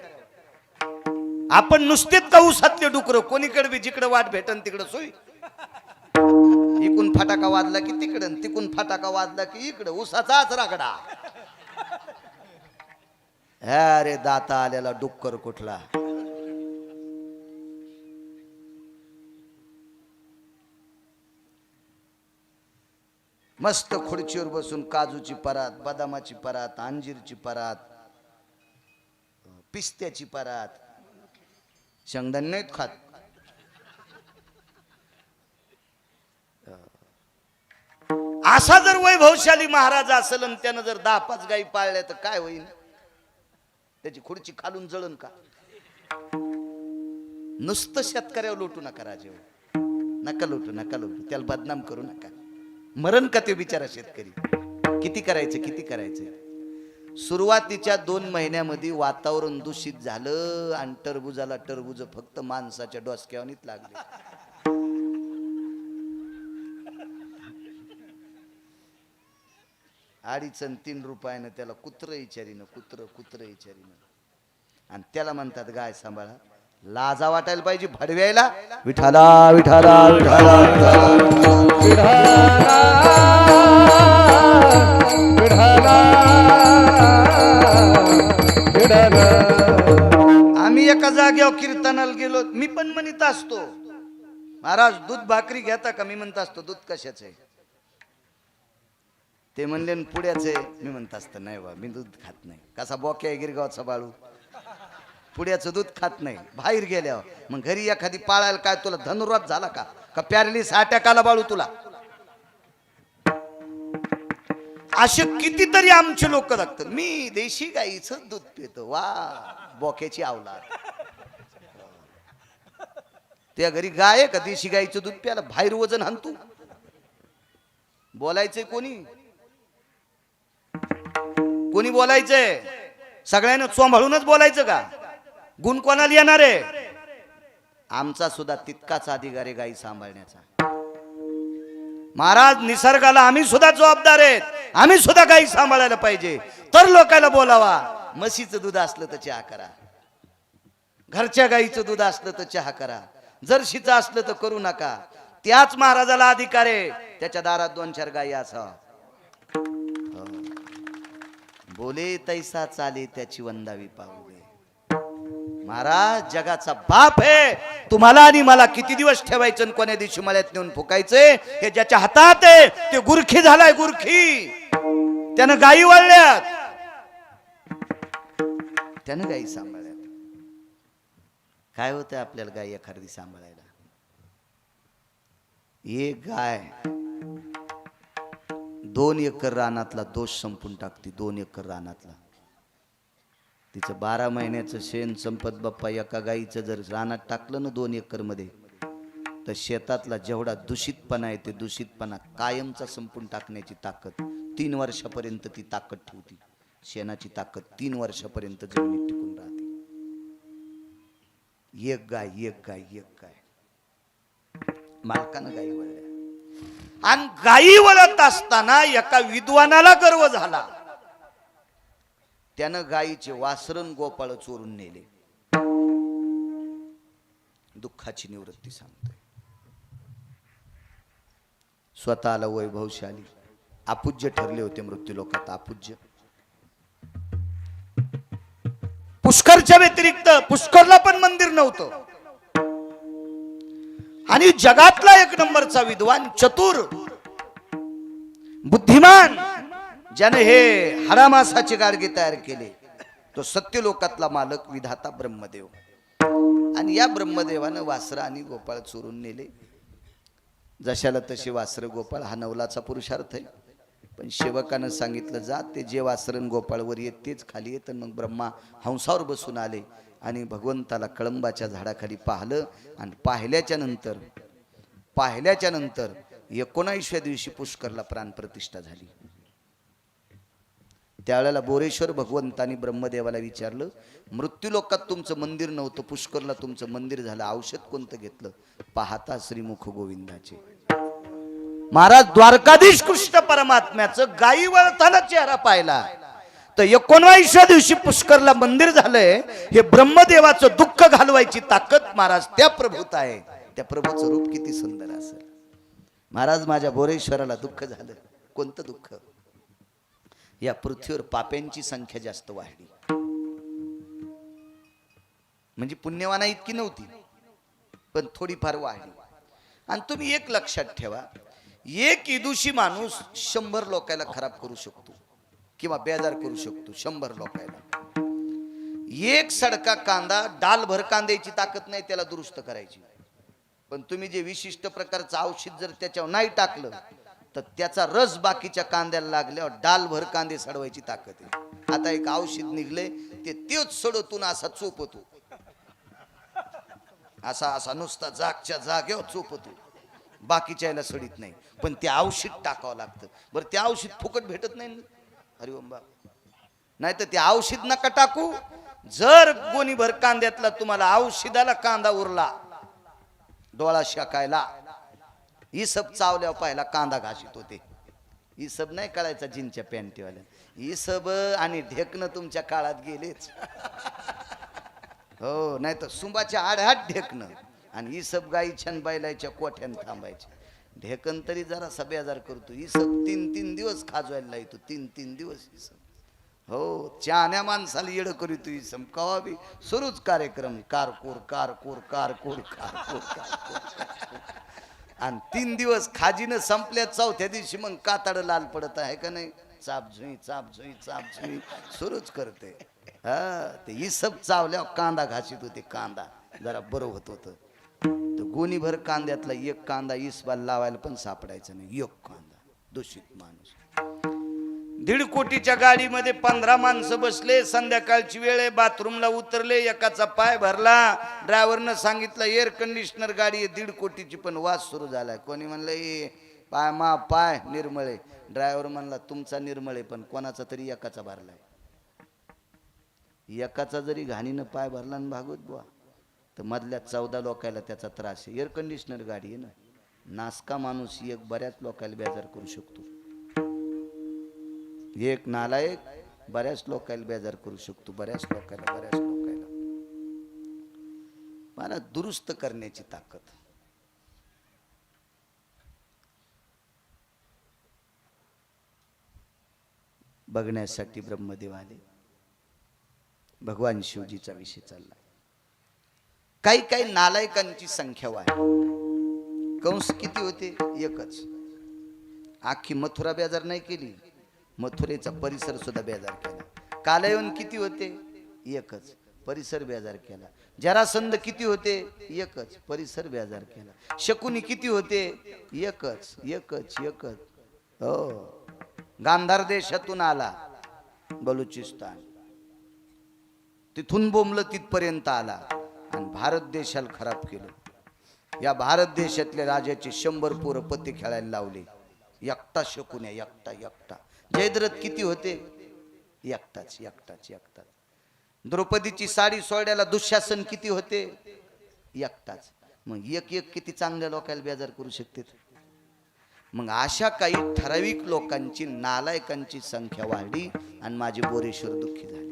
आपण नुसतेच का ऊसातले डुकर, कोणीकडे बी जिकडे वाट भेटन तिकडे सोय. इकून फटाका वाजला की तिकडं, तिकून फटाका वाजला की इकडं, ऊसाचाच रागडा. अरे दाता आलेला डुक्कर कुठला. मस्त खुर्चीवर बसून काजूची परात, बदामाची परात, अंजीरची परात, पिस्त्याची परात, शेंगदाणे नाहीत खात. असा जर वैभवशाली महाराज असेल आणि त्यानं जर 10-5 गायी पाळल्या तर काय होईल. त्याची खुर्ची खालून जळन का. नुसतं शेतकऱ्यावर लुटू नका राजे, नका लुटू, नका लुटू. त्याला बदनाम करू नका. मरण का ते बिचारा शेतकरी. किती करायचं. सुरुवातीच्या 2 महिन्यामध्ये वातावरण दूषित झालं आणि टरबूज फक्त माणसाच्या डोसक्यावनीच लागले. ₹2.5-3 त्याला कुत्र विचारीनं आणि त्याला म्हणतात गाय सांभाळा. लाजा वाटायला पाहिजे भडव्यायला. विठाला विठाला विठाला आम्ही एका जागेवर कीर्तनाला गेलो. मी पण म्हणत असतो महाराज दूध भाकरी घेता का. मी म्हणत असतो दूध कशाचं आहे. ते म्हणले पुड्याचं आहे. मी म्हणत असतो नाही बा मी दूध खात नाही. कसा बोक्या आहे गिरगावचा बाळू. पुड्याचं दूध खात नाही. बाहेर गेल्यावर मग घरी एखादी पाळायला काय तुला धनुर्वात झाला का पॅरलीस अटॅक आला बाळू तुला. असे कितीतरी आमचे लोक लागतात. मी देशी गाईचं दूध पितो. वा बोक्याची आवलाद. त्या घरी गाय आहे का देशी गाईचं दूध प्याला. बाहेर वजन हाणतू. बोलायचंय कोणी बोलायचंय. सगळ्यांना चोंभाळूनच बोलायचं का. गुण कोणाला येणार आहे. आमचा सुद्धा तितकाच अधिकार आहे गाई सांभाळण्याचा. महाराज निसर्गाला आम्ही सुद्धा जबाबदार आहेत. आम्ही सुद्धा गाई सांभाळायला पाहिजे. तर लोकांना बोलावा. म्हशीचं दूध असलं तर चहा करा. घरच्या गाईचं दूध असलं तर चहा करा. जर्शीचं असलं तर करू नका. त्याच महाराजाला अधिकार आहे त्याच्या दारात 2-4 गायी असावा. बोले तैसा चाले त्याची वंदावी पाहुले. महाराज जगाचा बाप आहे. तुम्हाला आणि मला किती दिवस ठेवायचं, कोण्या दिवशी मळ्यात नेऊन फुकायचंय हे ज्याच्या हातात आहे. ते गुरखी झालाय गुरखी. त्यानं गायी वळल्यात, त्यानं गायी सांभाळल्यात. काय होतंय आपल्याला गायी एखादी सांभाळायला. एक गाय 2 एकर रानातला दोष संपून टाकते. 2 एकर रानातला. तिचं 12 महिन्याचं शेण संपत बाप्पा एका गाईचं जर रानात टाकलं ना 2 एकर मध्ये तर शेतातला जेवढा दूषितपणा आहे ते दूषितपणा कायमचा संपून टाकण्याची ताकद 3 वर्षापर्यंत ती ताकद ठेवती. शेणाची ताकद 3 वर्षापर्यंत जमिनीत टिकून राहते. एक गाय मालकानं गाई वळल्या आणि गाई वळत असताना एका विद्वानाला गर्व झाला. त्यानं गायीचे वासरण गोपाळ चोरून नेले. दुःखाची निवृत्ती सांगतोय. स्वतःला वैभवशाली अपूज्य ठरले होते मृत्यू लोकात. अपूज्य. पुष्करच्या व्यतिरिक्त पुष्करला पण मंदिर नव्हतं. आणि जगातला 1 नंबरचा विद्वान, चतुर, बुद्धिमान, ज्याने हे हाडामासाचे गाडगे तयार केले तो सत्यलोकातला मालक विधाता ब्रह्मदेव. आणि या ब्रह्मदेवानं वासरं आणि गोपाळ चोरून नेले. जशाला तसे वासरं गोपाळ हा नवलाचा पुरुषार्थ आहे. पण सेवकानं सांगितलं जा ते जे वासरन गोपाळवर येत तेच खाली येत. मग ब्रह्मा हंसावर बसून आले आणि भगवंताला कळंबाच्या झाडाखाली पाहिलं. आणि पाहिल्याच्या नंतर 19व्या दिवशी पुष्करला प्राणप्रतिष्ठा झाली. त्यावेळेला बोरेश्वर भगवंतानी ब्रह्मदेवाला विचारलं, मृत्यूलोकात तुमचं मंदिर नव्हतं, पुष्करला तुमचं मंदिर झालं, औषध कोणतं घेतलं? पाहता श्रीमुख गोविंदाचे. महाराज द्वारकाधीश कृष्ण परमात्म्याचं गायी वळताना चेहरा पाहिला. तर 19व्या दिवशी पुष्करला मंदिर झालंय. हे ब्रह्मदेवाचं दुःख घालवायची ताकद महाराज त्या प्रभूत आहे. त्या प्रभूचं रूप किती सुंदर असेल. महाराज माझ्या बोरेश्वराला दुःख झालं. कोणतं दुःख? या पृथ्वीवर पाप्यांची संख्या जास्त वाढली. म्हणजे पुण्यवाना इतकी नव्हती, पण थोडीफार वाढली. आणि तुम्ही एक लक्षात ठेवा, एक इदुशी माणूस 100 लोकांना खराब करू शकतो किंवा बेजार करू शकतो. 100 लोकांना एक सडका कांदा डालभर कांद्याची ताकद नाही त्याला दुरुस्त करायची. पण तुम्ही जे विशिष्ट प्रकारचं औषध जर त्याच्यावर नाही टाकलं तर त्याचा रस बाकीच्या कांद्याला लागल्यावर डालभर कांदे सडवायची ताकद आहे. आता एक औषध निघले ते तेच सडतून असा चोपतो, असा नुसता जागच्या जागेवर चोपतो, बाकीच्या याला सडीत नाही. पण ते औषध टाकावं लागतं. बरं ते औषध फुकट भेटत नाही. हरिओम बा, नाही तर ते औषध नका टाकू. जर गोणीभर कांद्यातला तुम्हाला औषधाला कांदा उरला डोळा शाकायला, इसब चावल्यावर पाहिला कांदा घाशीत होते. इसब नाही कळायचा जीनच्या पॅन्टीवाल्या. इसब आणि ढेकणं तुमच्या काळात गेलेच. हो, नाही तर सुंबाच्या आडहात ढेकणं आणि इसब गाईच्या बैलाच्या कोठ्यान थांबायचे. ढेकण तरी जरा सब्याजार करतो. इसब 3-3 दिवस खाजवायला येतो. 3-3 दिवस इसब. हो, चाण्या माणसाला येड करीतो इसब. कवा बी सुरूच कार्यक्रम, कारकोर कारकोर कारकोर कारकोर कारकोर. आणि 3 दिवस खाजीनं संपल्या, चौथ्या दिवशी मग कातड लाल पडत आहे का नाही, चापझुई चापझुई चापझुई सुरूच करते. हा, ते इसब चावल्यावर कांदा घासीत होते. कांदा जरा बरं होत होतं. तर गोणीभर कांद्यातला एक कांदा इसबाला लावायला पण सापडायचा नाही. एक कांदा. दूषित माणूस. 1.5 कोटीच्या गाडीमध्ये 15 माणसं बसले. संध्याकाळची वेळ आहे, बाथरूमला उतरले. एकाचा पाय भरला. ड्रायव्हरनं सांगितलं एअर कंडिशनर गाडी आहे 1.5 कोटीची, पण वास सुरू झालाय. कोणी म्हणलं ए पाय निर्मळे. ड्रायव्हर म्हणला तुमचा निर्मळे, पण कोणाचा तरी एकाचा भरलाय. एकाचा जरी घाणीनं पाय भरला आणि भागवत बुवा, तर मधल्या 14 लोकायला त्याचा त्रास आहे. एअर कंडिशनर गाडी आहे ना. नासका माणूस एक बऱ्याच लोकायला बेजार करू शकतो. एक नालायक बऱ्याच लोकांना बेजार करू शकतो. बऱ्याच लोकांना मला दुरुस्त करण्याची ताकद. बघण्यासाठी ब्रह्मदेव आले. भगवान शिवजीचा विषय चालला. काही नालायकांची संख्या वाढली. कंस किती होते? एकच. आखी मथुरा बेजार नाही केली, मथुरेचा परिसर सुद्धा बेजार केला. कालयवन किती होते? एकच. परिसर बेजार केला. जरासंध किती होते? एकच. परिसर बेजार केला. शकुनी किती होते? एकच. हो, गांधार देशातून आला, बलुचिस्तान, तिथून बोंबलं तिथपर्यंत आला आणि भारत देशाला खराब केलं. या भारत देशातल्या राजाचे 100 पोरं पत्ते खेळायला लावले. एकटा शकुन्या, एकटा. जयद्रथ किती होते? एकटाच. द्रौपदीची साडी सोड्याला दुःशासन किती होते? एकटाच. मग एक किती चांगल्या लोकांना बेजार करू शकते. मग अशा काही ठराविक लोकांची, नालायकांची संख्या वाढली आणि माझे बोरेश्वर दुःखी झाले.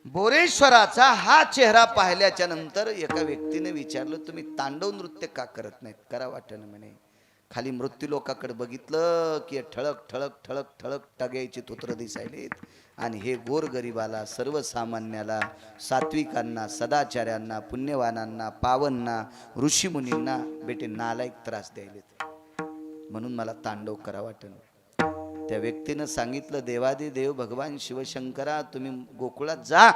बोरेश्वराचा हा चेहरा पाहिल्याच्या नंतर एका व्यक्तीने विचारलं, तुम्ही तांडव नृत्य का करत नाहीत? करा वाटणं म्हणे. खाली मृत्यू लोकाकडे बघितलं की ठळक टग्याची तोत्र दिसायलेत. आणि हे गोरगरिबाला, सर्वसामान्याला, सात्विकांना, सदाचार्यांना, पुण्यवानांना, पावनना, ऋषीमुनींना बेटे नालायक त्रास द्यायलेत. म्हणून मला तांडव करा वाटणं. त्या व्यक्तीनं सांगितलं, देवादी देव भगवान शिवशंकरा तुम्ही गोकुळात जा.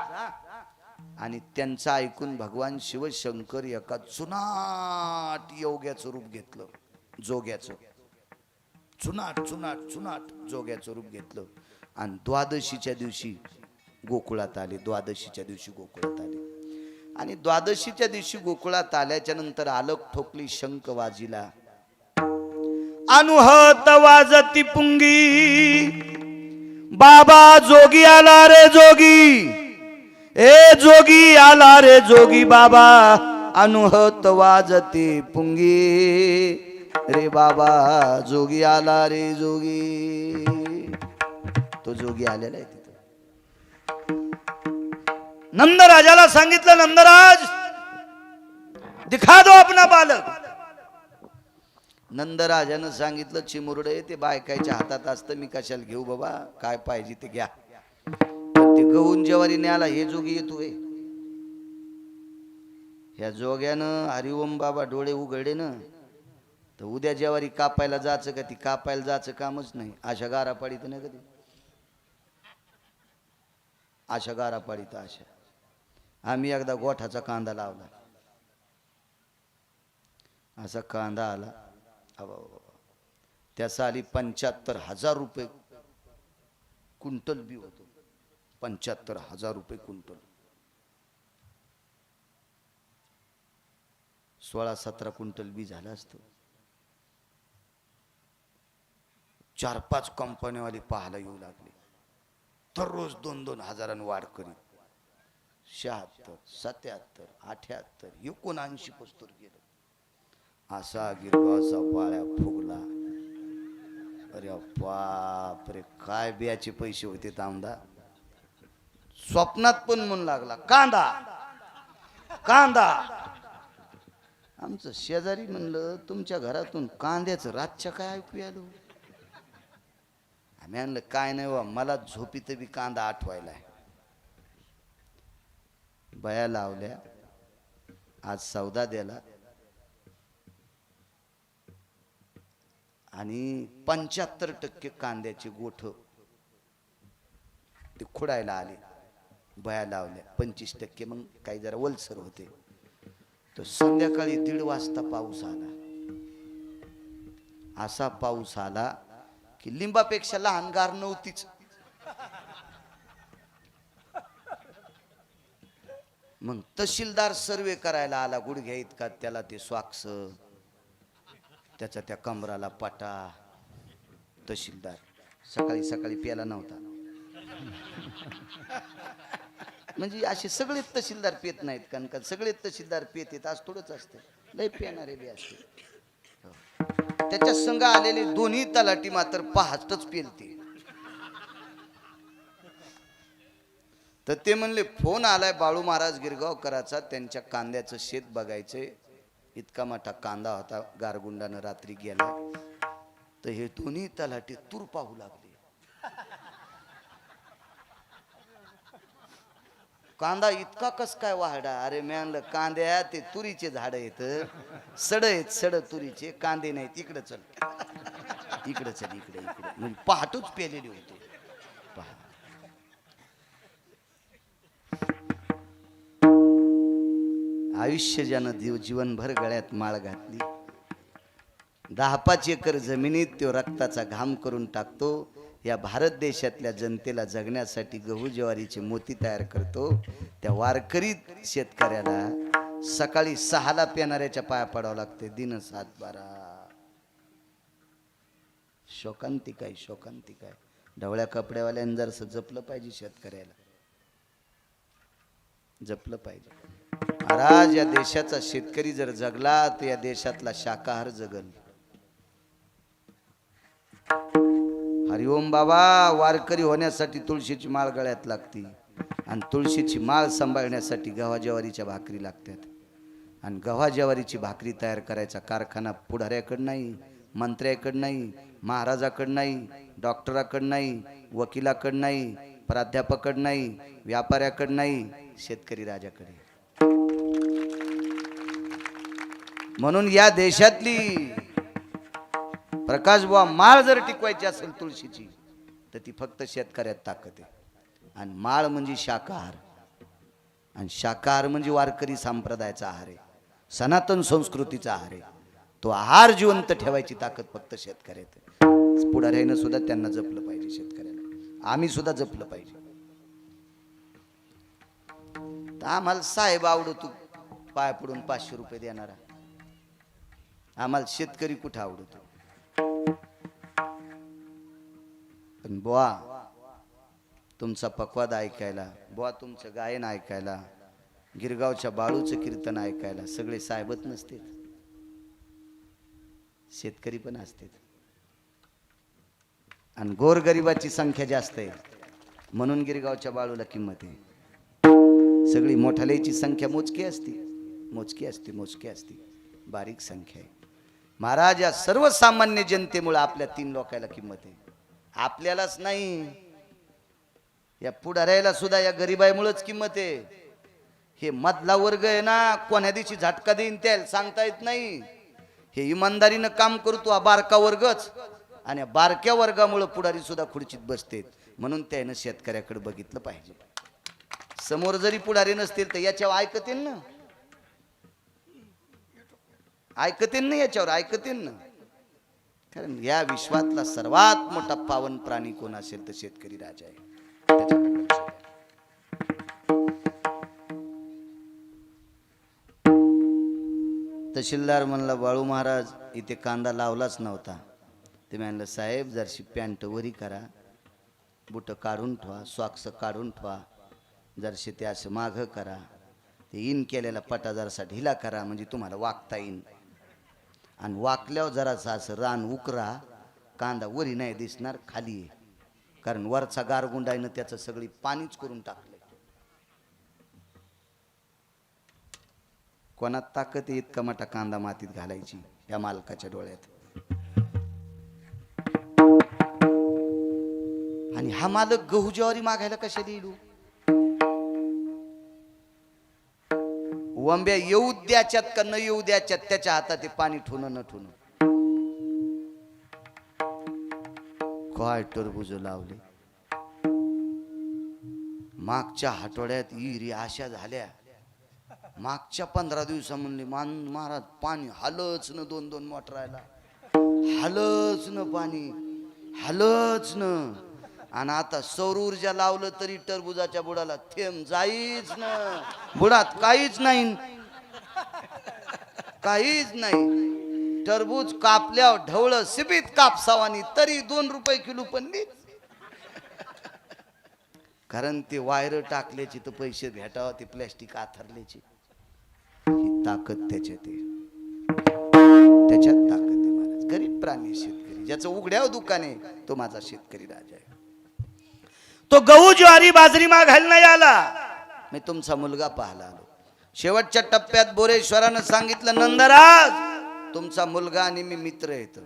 आणि त्यांचं ऐकून भगवान शिवशंकर एका जुनाट योग्याचं रूप घेतलं, जोग्याचं. चुनाट चुनाट चुनाट जोग्याचं रूप घेतलं आणि द्वादशीच्या दिवशी गोकुळात आले. द्वादशीच्या दिवशी गोकुळात आले आणि द्वादशीच्या दिवशी गोकुळात आल्याच्या नंतर आलक ठोकली, शंख वाजिला. अनुहत वाजती पुंगी, बाबा जोगी आला रे जोगी, ए जोगी आला रे जोगी बाबा. अनुहत वाजती पुंगी, रे बाबा जोगी आला रे जोगी. तो जोगी आलेला आहे तिथं. नंदराजाला सांगितलं, नंदराज दिखा दो अपना बालक. नंदराजानं सांगितलं, चिमुरडे ते बायकाच्या हातात असतं, मी कशाला घेऊ बाबा, काय पाहिजे ते घ्या. पण ते गहून ज्वारी न्याला हे जोगी येतोय. ह्या जोग्यानं हरिओम बाबा डोळे उघडे ना, तर उद्या ज्वारी कापायला जायचं का, ती कापायला जायचं कामच नाही. अशा गारा पाडीत नाही कधी, अशा गारा पाडीत अशा. आम्ही एकदा गोठाचा कांदा लावला, असा कांदा आला, त्या साली 75,000 रुपये क्विंटल बी होतो. 75,000 रुपये क्विंटल. 16-17 क्विंटल बी झालं असतं. 4-5 कंपन्यावाले पाहायला येऊ लागले. दररोज 2-2 हजारांनी वाढ करीत. 76, 77, 78, 79 पुस्तूर गेलं. असा गिरगावचा पाळ्या फुगला. अरे बाप रे, काय बियाचे पैसे होते तांबदा. स्वप्नात पण म्हणू लागला, कांदा कांदा. आमचं शेजारी म्हणलं, तुमच्या घरातून कांद्याचं रातच्या काय ऐकू आलो. आम्ही म्हणलं, काय नाही बा, मला झोपीत बी कांदा आठवायला. बया लावल्या, आज सौदा द्याला आणि 75% कांद्याचे गोठ ते खुडायला आले. बया लावल्या 25%, मग काही जरा वलसर होते. तर संध्याकाळी 1:30 वाजता पाऊस आला. असा पाऊस आला की लिंबापेक्षा लहान गार नव्हतीच. मग तहसीलदार सर्वे करायला आला. गुडघ्या इतका त्याला ते स्वाक्स, त्याचा त्या कमराला पाटा. तहसीलदार सकाळी सकाळी प्याला नव्हता. म्हणजे असे सगळे तहसीलदार पेत नाहीत, कारण का सगळे तहसीलदार पेत येत आज थोडंच असते, लय पेणारे बी असते. त्याच्या संघ आलेले दोन्ही तलाठी मात्र पहाटच पेलते. तर ते म्हणले, फोन आलाय बाळू महाराज गिरगावकराचा, त्यांच्या कांद्याचं शेत बघायचंय. इतका मोठा कांदा होता, गारगुंडानं रात्री गेला. तर हे दोन्ही तलाठी तूर पाहू लागले. कांदा इतका कस काय वाढा. अरे मी म्हणलं, कांद्या ते तुरीचे झाड आहेत, सड आहेत, सड तुरीचे, कांदे नाहीत. इकडे चल, इकडे चल, इकडे इकडे. म्हणजे पहाटच पेलेले होते. पहा, आयुष्य ज्यानं जीवनभर गळ्यात माळ घातली, 10-5 एकर जमिनीत तो रक्ताचा घाम करून टाकतो. या भारत देशातल्या जनतेला जगण्यासाठी गहू ज्वारीचे मोती तयार करतो. त्या वारकरी शेतकऱ्याला सकाळी 6ला पेणाऱ्याच्या पाया पडावं लागते. दिन 7-12. शोकांतिक आहे, शोकांतिक आहे. ढवळ्या कपड्यावाल्यानं जरासं जपलं पाहिजे, शेतकऱ्याला जपलं पाहिजे. महाराज, या देशाचा शेतकरी जर जगला तर या देशातला शाकाहार जगल. हरिओम बाबा, वारकरी होण्यासाठी तुळशीची माळ गळ्यात लागती आणि तुळशीची माळ सांभाळण्यासाठी गव्हा ज्वारीच्या भाकरी लागतात. आणि गव्हा ज्वारीची भाकरी तयार करायचा कारखाना पुढाऱ्याकडे नाही, मंत्र्याकडे नाही, महाराजाकडे नाही, डॉक्टराकडे नाही, वकिलाकडे नाही, प्राध्यापकाकडे नाही, व्यापाऱ्याकडे नाही, शेतकरी राजाकडे. म्हणून या देशातली प्रकाश बुवा माळ जर टिकवायची असेल तुळशीची, तर ती फक्त शेतकऱ्यात ताकद आहे. आणि माळ म्हणजे शाकाहार, आणि शाकाहार म्हणजे वारकरी संप्रदायाचा आहार आहे, सनातन संस्कृतीचा आहार आहे. तो आहार जिवंत ठेवायची ताकद फक्त शेतकऱ्यात आहे. पुढाऱ्यानं सुद्धा त्यांना जपलं पाहिजे, शेतकऱ्याला आम्ही सुद्धा जपलं पाहिजे. तर आम्हाला साहेब आवडतो पाय पडून 500 रुपये देणारा, आम्हाला शेतकरी कुठं आवडतो. पण बुवा तुमचा पक्वाद ऐकायला, बुवा तुमचं गायन ऐकायला, गिरगावच्या बाळूचं कीर्तन ऐकायला सगळे साहेबच नसते, शेतकरी पण असते. आणि गोरगरिबाची संख्या जास्त आहे म्हणून गिरगावच्या बाळूला किंमत आहे. सगळी मोठाल्याची संख्या मोजकी असते, मोजकी असते, मोजकी असते, बारीक संख्या आहे. महाराज या सर्वसामान्य जनतेमुळे आपल्या 3 लोकांना किंमत आहे, आपल्यालाच नाही, या पुढाऱ्याला सुद्धा या गरिबाईमुळेच किंमत आहे. हे मधला वर्ग आहे ना, कोण्या दिवशी झटका देईन त्याला सांगता येत नाही. हे इमानदारीनं काम करतो हा बारका वर्गच, आणि बारक्या वर्गामुळे पुढारी सुद्धा खुर्चीत बसते. म्हणून त्यानं शेतकऱ्याकडे बघितलं पाहिजे. समोर जरी पुढारी नसतील तर याच्यावर ऐकतील ना, ऐकतील ना, याच्यावर ऐकतील ना. कारण या विश्वातला सर्वात मोठा पावन प्राणी कोण असेल तर शेतकरी राजा आहे. तहसीलदार म्हणला बाळू महाराज इथे कांदा लावलाच नव्हता. ते म्हणलं साहेब जरशी पॅन्ट वरी करा, बुट काढून ठेवा, सॉक्स काढून ठेवा, जरशी ते असं मागं करा, ते इन केलेला पटा जरासा ढिला करा म्हणजे तुम्हाला वाकता येईन. आणि वाकल्यावर जरासा असं रान उकरा, कांदा वरी नाही दिसणार, खाली आहे. कारण वरचा गारगुंडाईनं त्याचं सगळी पाणीच करून टाकलं. कोणात ताकद आहे इतका मोठा कांदा मातीत घालायची या मालकाच्या डोळ्यात. आणि हा मालक गहू ज्वारी मागायला कशाला येऊ? वंब्या येऊ द्याच्यात का न येऊ द्याच्यात त्याच्या हातात ते पाणी ठुणं न ठुणं. काय टरबूज लावले मागच्या आठवड्यात, इरी अशा झाल्या. मागच्या 15 दिवसा म्हणले महाराज पाणी हालच न, 2-2 मोटरायला हालच न, पाणी हालच न. आणि आता सौर ऊर्जा लावलं तरी टरबुजाच्या बुडाला थेंब जाईच न, बुडात काहीच नाही, काहीच नाही. टरबूज कापल्यावर ढवळ सिबीत कापसावानी तरी 2 रुपये किलो पडली. कारण ते वायर टाकल्याची तर पैसे भेटावं, ते प्लॅस्टिक आथरल्याची. ही ताकद त्याच्यात आहे, त्याच्यात ताकद आहे महाराज. गरीब प्राणी शेतकरी, ज्याचं उघड्यावर दुकान आहे तो माझा शेतकरी राजा आहे. तो गहू ज्वारी बाजरी मागायला नाही आला, मी तुमचा मुलगा पाहायला आलो. शेवटच्या टप्प्यात बोरेश्वरानं सांगितलं नंदराज तुमचा मुलगा आणि मी मित्र येत.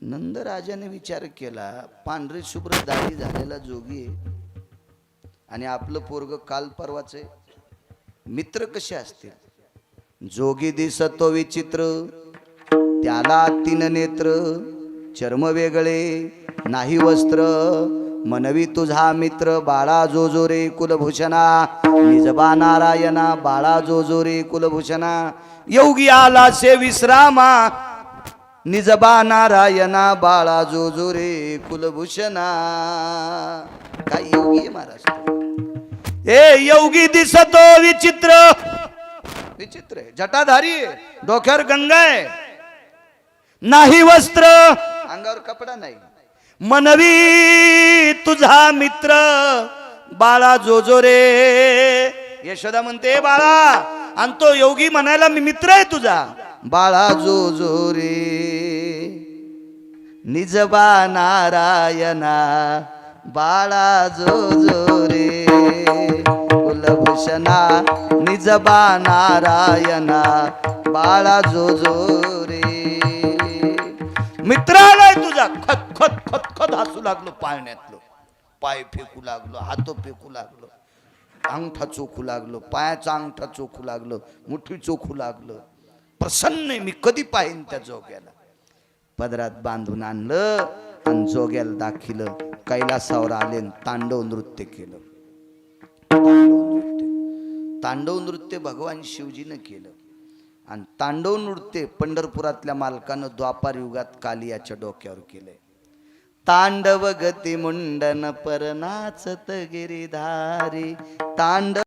नंदराजाने विचार केला, पांढरी शुभ्र दाढी झालेला जोगी आहे आणि आपलं पोरग काल परवाच आहे, मित्र कसे असतील? जोगी दिसतो विचित्र, त्याला 3 नेत्र, चर्म वेगळे नाही वस्त्र, मनवी तुझा मित्र बाळा जो रे कुलभूषणा, निजबा नारायणा बाळा जो रे कुलभूषणा. योगी आला से विश्रामा, निजबा नारायणा बाळा जो रे कुलभूषणा. काय योगी आहे महाराज? ए योगी दिसतो विचित्र, विचित्र आहे, जटाधारी आहे, डोक्यावर गंगा आहे, नाही वस्त्र, अंगावर कपडा नाही. मनवी तुझा मित्र बाळा जो रे. यशोदा म्हणते बाळा, आणि तो योगी म्हणायला मी मित्र आहे तुझा. बाळा जो रे निजबा नारायणा बाळा जो रे कुलभूषणा, निजबा नारायणा बाळा जो रे. मित्र आलाय तुझा. खत खत खत खत हसू लागलो, पाळण्यातलं पाय फेकू लागलो, हात फेकू लागलो, अंगठा चोखू लागलो, पायाचा अंगठा चोखू लागलो, मुठी चोखू लागलो. प्रसन्न मी कधी पाहिन त्या जोग्याला. पदरात बांधून आणलं आणि जोग्याला दाखिलं कैलासावर आले आणि तांडव नृत्य केलं. तांडव नृत्य भगवान शिवजीनं केलं आणि तांडव नृत्य पंढरपुरातल्या मालकानं द्वापार युगात कालियाच्या डोक्यावर केलंय. तांडव गती मुंडन पर नाचत गिरिधारी तांडव